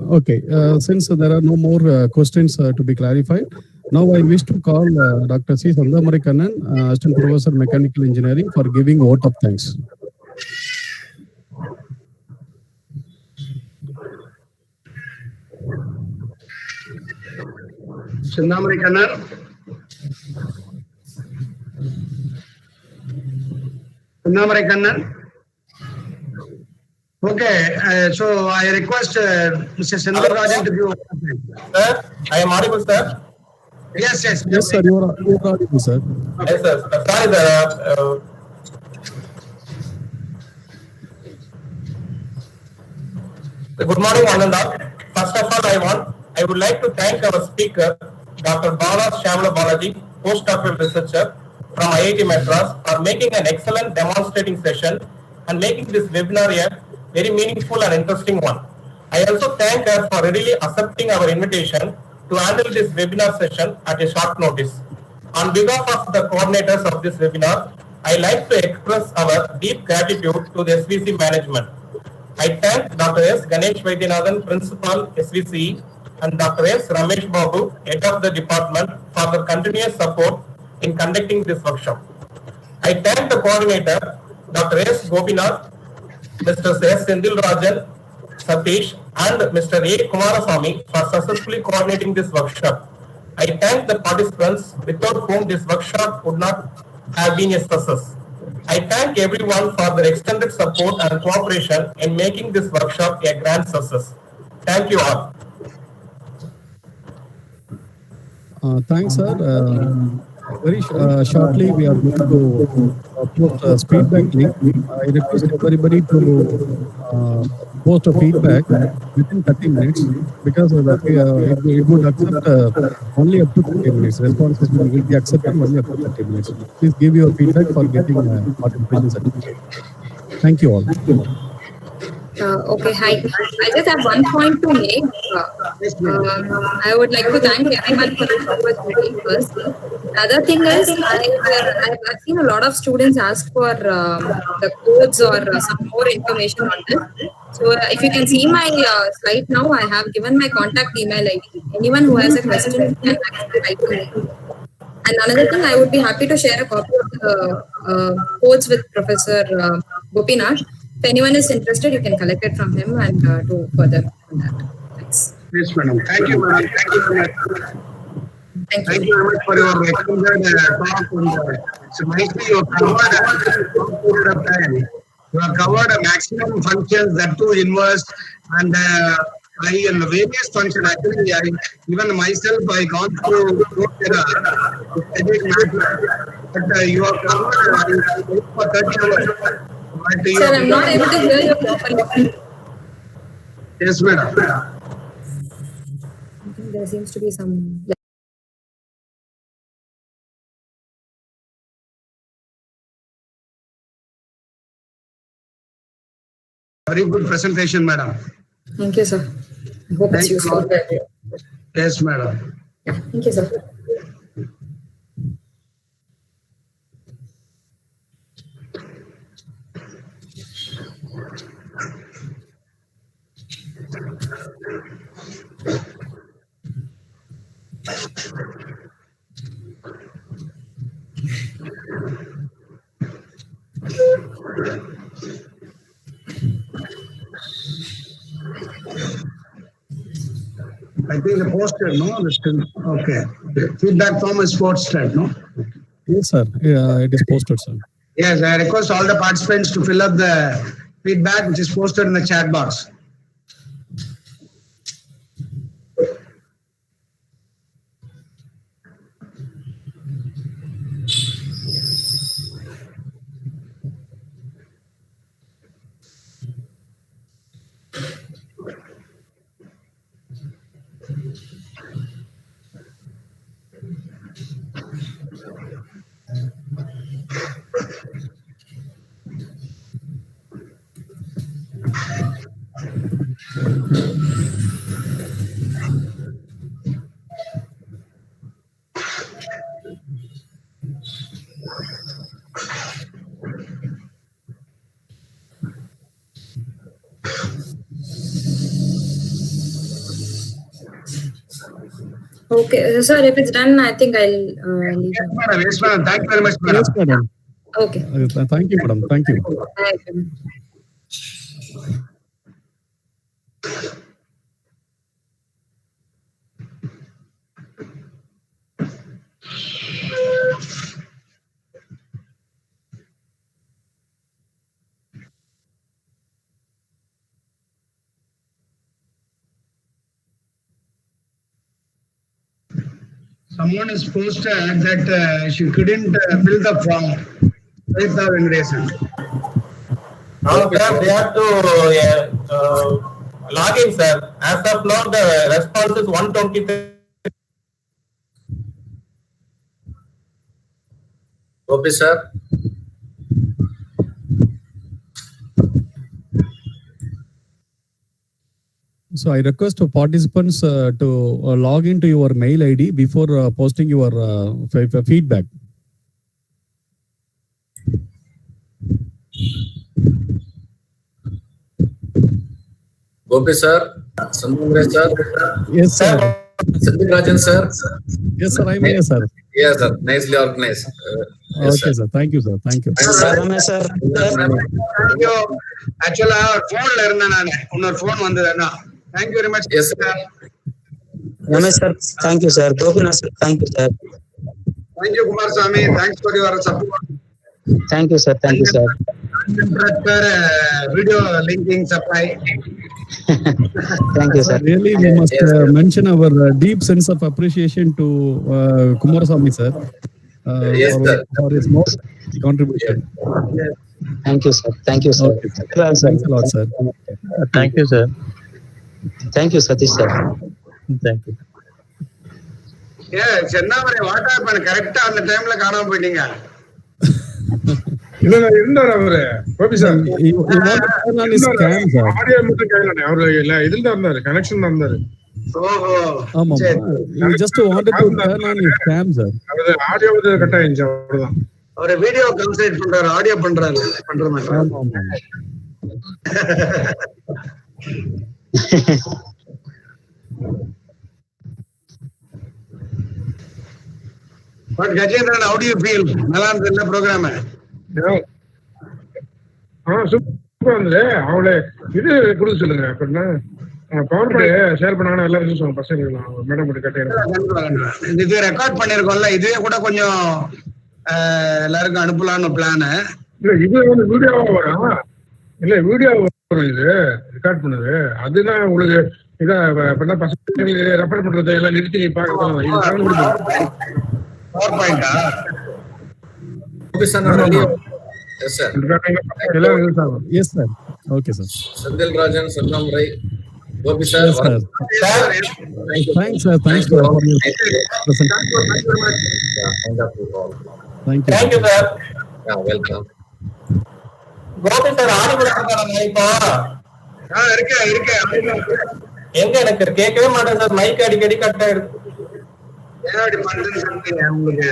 Okay, since there are no more questions to be clarified, now I wish to call Dr. C. Sandhamarikanan, Assistant Professor Mechanical Engineering, for giving vote of thanks. Sindhamari Kannan. Sindhamari Kannan. Okay, so I request Mr. Sendil Rajan to give. Sir, I am audible, sir. Yes, yes. Yes, sir, you are audible, sir. Yes, sir. Sorry, sir. Good morning, one and all. First of all, I would like to thank our speaker, Dr. Bala Shyamala Balaji, postdoctoral researcher from IIT Madras, for making an excellent demonstrating session and making this webinar a very meaningful and interesting one. I also thank her for readily accepting our invitation to handle this webinar session at a short notice. On behalf of the coordinators of this webinar, I like to express our deep gratitude to the SVC management. I thank Dr. S. Ganesh Vaidyanathan, Principal, SVC, and Dr. S. Ramesh Babu, Head of the Department, for their continuous support in conducting this workshop. I thank the coordinator, Dr. S. Gopinath, Mr. S. Sendil Rajan, Satish, and Mr. A. Kumarasamy for successfully coordinating this workshop. I thank the participants without whom this workshop would not have been a success. I thank everyone for their extended support and cooperation in making this workshop a grand success. Thank you all. Thanks, sir. Very shortly, we are going to post a feedback link. I request everybody to post a feedback within 30 minutes because it would accept only up to 30 minutes. Responses will be accepted only up to 30 minutes. Please give your feedback for getting participation certificate. Thank you all. Okay, hi. I just have one point to make. I would like to thank everyone for this opportunity first. The other thing is, I've seen a lot of students ask for the codes or some more information on this. So if you can see my slide now, I have given my contact email ID. Anyone who has a question can actually write to me. And another thing, I would be happy to share a copy of the codes with Professor Gopinath. If anyone is interested, you can collect it from him and do further on that. Thanks. Yes, madam. Thank you, madam. Thank you very much. Thank you very much for your extended talk. So nicely you have covered a long period of time. You have covered a maximum functions, that too inverse, and in various functions. Actually, even myself, I gone through but you have covered for 30 hours. Sir, I'm not able to hear you properly. Yes, madam. I think there seems to be some. Very good presentation, madam. Thank you, sir. I hope it's useful. Yes, madam. Yeah, thank you, sir. I think the poster, no? Okay. Feedback form is posted, no? Yes, sir. Yeah, it is posted, sir. Yes, I request all the participants to fill up the feedback which is posted in the chat box. Okay, sir, if it's done, I think I'll leave. Yes, madam. Yes, madam. Thank you very much, madam. Yes, madam. Okay. Thank you, madam. Thank you. Thank you. Someone is posted that she couldn't fill the form. With the Venkatesan. Now, sir, they have to log in, sir. As of now, the response is 123. Gopi sir. So I request participants to log into your mail ID before posting your feedback. Gopi sir. Sandhya sir. Yes, sir. Sandeep Rajan sir. Yes, sir. I'm here, sir. Yes sir. Nicely organized. Yes, Okay, sir. Thank you, sir. Thank you. sir. Thank you. Actually, phone learner naan. Unnar phone vandadana. Thank you very much. Yes, sir. Ramesh sir, thank you sir. Gopinath sir, thank you sir. Thank you, Kumar Swami. Thanks for your support. Thank you sir, thank you sir. Instructor, video linking supply. Thank you sir. Really, we must mention our deep sense of appreciation to Kumarasamy sir Yes, sir. for his most contribution. Thank you sir. Thank you sir. Okay, sir. Thanks a lot, sir. Thank you, sir. Thank you Satish sir. Thank you. சென்னாமரை வாட்டா பண்ண கரெக்டா அந்த டைம்ல காணாம போயிட்டீங்க. இல்ல இருந்தாரு அவரு Gopi sir He wanted to turn on his cam, sir. Audio மட்டும் கேட்கல அவரு இல்ல இதுல தான் இருந்தாரு கனெக்ஷன் தான் இருந்தாரு ஓஹோ. ஆமா, சரி. he just wanted to turn on his cam, sir. அவரு ஆடியோ கட் ஆயிடுச்சு அவ்வளவுதான். அவரு வீடியோ கன்சல்ட் பண்றாரு, ஆடியோ பண்றாரு, பண்ற மாட்டாரு. ஆமா, ஆமா. But Gajendran, how do you feel? நல்லா இருந்ததுல ப்ரோகிராம்? சூப்பரா இருந்தது. அவளே இது கொடுக்க சொல்லுங்க அப்படின்னா பவர் பாயிண்ட் ஷேர் பண்ணாங்கன்னா எல்லாரும் யூஸ் ஆகும் பசங்க மேடம் கிட்ட கேட்டேன். இது ரெக்கார்ட் பண்ணிருக்கோம்ல, இதுவே கூட கொஞ்சம் எல்லாருக்கும் அனுப்பலாம்னு பிளான். இல்ல இது வந்து வீடியோவா வரும். இல்ல வீடியோ வரும், இது ரெக்கார்ட் பண்ணது. அதுதான் உங்களுக்கு இதா பண்ணா பசங்க ரெஃபர் பண்றது எல்லாம் நிறுத்தி பார்க்கலாம். இது பவர் பாயிண்டா? Gopi sir. Yes sir. எல்லாரும் யூஸ் ஆகும். Yes, sir. Okay, sir. Sandhya Rajan, Sandham Rai. Gopi sir. Yes, sir. Thanks, sir. Thanks for your presentation. Thank you. Thank you, sir. Yeah, welcome. Gopi sir audible இருக்காங்க இப்போ. இருக்கேன். எங்க எனக்கு கேட்கவே மாட்டேன் sir, mic அடிக்கடி கட் ஆயிடுது. ஏன் பண்றேன்னு சொல்றீங்க உங்களுக்கு?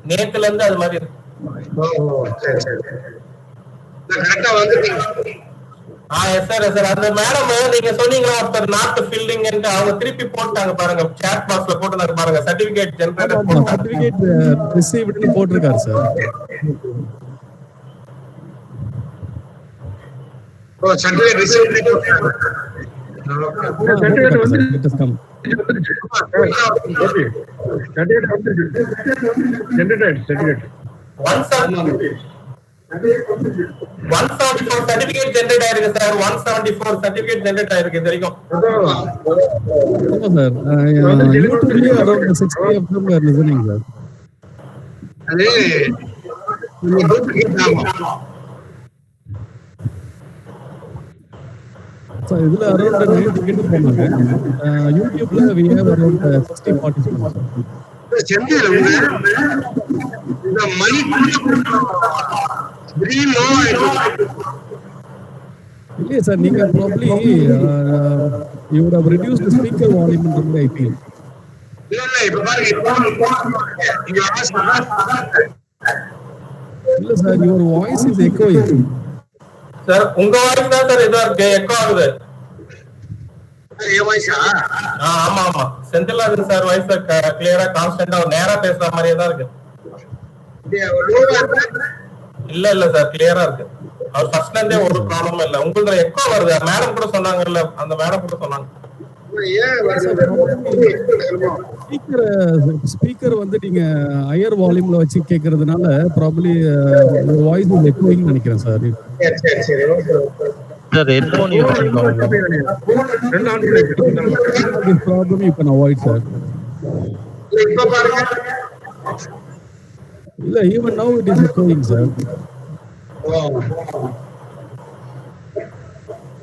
நேத்துல இருந்து அது மாதிரி இருக்கு. ஓஹோ, சரி சரி. கரெக்டா வந்துட்டீங்க. Yes sir, sir. அந்த மேடம் நீங்க சொன்னீங்களா ஒருத்தர் நாட் ஃபில்லிங் அவங்க திருப்பி போட்டாங்க பாருங்க, சாட் பாக்ஸ்ல போட்டுனாங்க பாருங்க, சர்டிபிகேட் ஜெனரேட்டர் போட்டாங்க. Certificate received போட்டிருக்காரு சார். ஓ, சர்டிபிகேட் ரிசீவ் சர்டிபிகேட் வந்து Let us come. Okay certificate வந்து சர்டிபிகேட் 174 சர்டிபிகேட் ஜெனரேட் ஆயிருக்கு சார். 174 சர்டிபிகேட் ஜெனரேட் ஆயிருக்கு இது வரைக்கும். No, sir. YouTube around 60 of them are listening, sir. அது நீங்க டூப்ளிகேட் ஆகும். So இதுல around 90 கிட்ட போனாங்க. YouTubeல we have around 60 participants. Senthil இந்த மைக் ஸ்கிரீன் லோ ஆயிடுச்சு. இல்லையே சார், நீங்க probably you would have reduced the speaker volume in the I feel. இல்ல இப்ப பாருங்க, இங்க இல்ல sir, your voice is echoing. Sir உங்க வாய்ஸ் தான் சார் இதா இருக்கு, எக்கோ ஆகுது. ஏ வாய்ஸா? ஆமா ஆமா செந்தில்ராஜன் சார் வாய்ஸ் கிளியரா கான்ஸ்டன்டா நேரா பேசுற மாதிரியே தான் இருக்கு. இல்ல சார், கிளியரா இருக்கு. அவர் ஃபர்ஸ்ட்ல இருந்தே ஒரு ப்ராப்ளமும் இல்ல. உங்களுக்கு எக்கோ வருது. மேடம் கூட சொன்னாங்கல்ல, அந்த மேடம் கூட சொன்னாங்க. ஸ்பீக்கர் வந்து நீங்க ஹையர் வால்யூம்ல வச்சு கேக்குறதுனால ப்ராபபிலி ஒரு வாய்ஸ் எக்கோயிங் நினைக்கிறேன் சார். சார் ஹெட்போன் யூஸ் பண்ணிக்கோங்க. This problem you can avoid, sir. இல்ல, even now it is echoing, sir.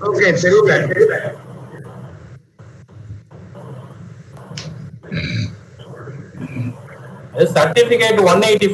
Okay, சரி. Certificate 184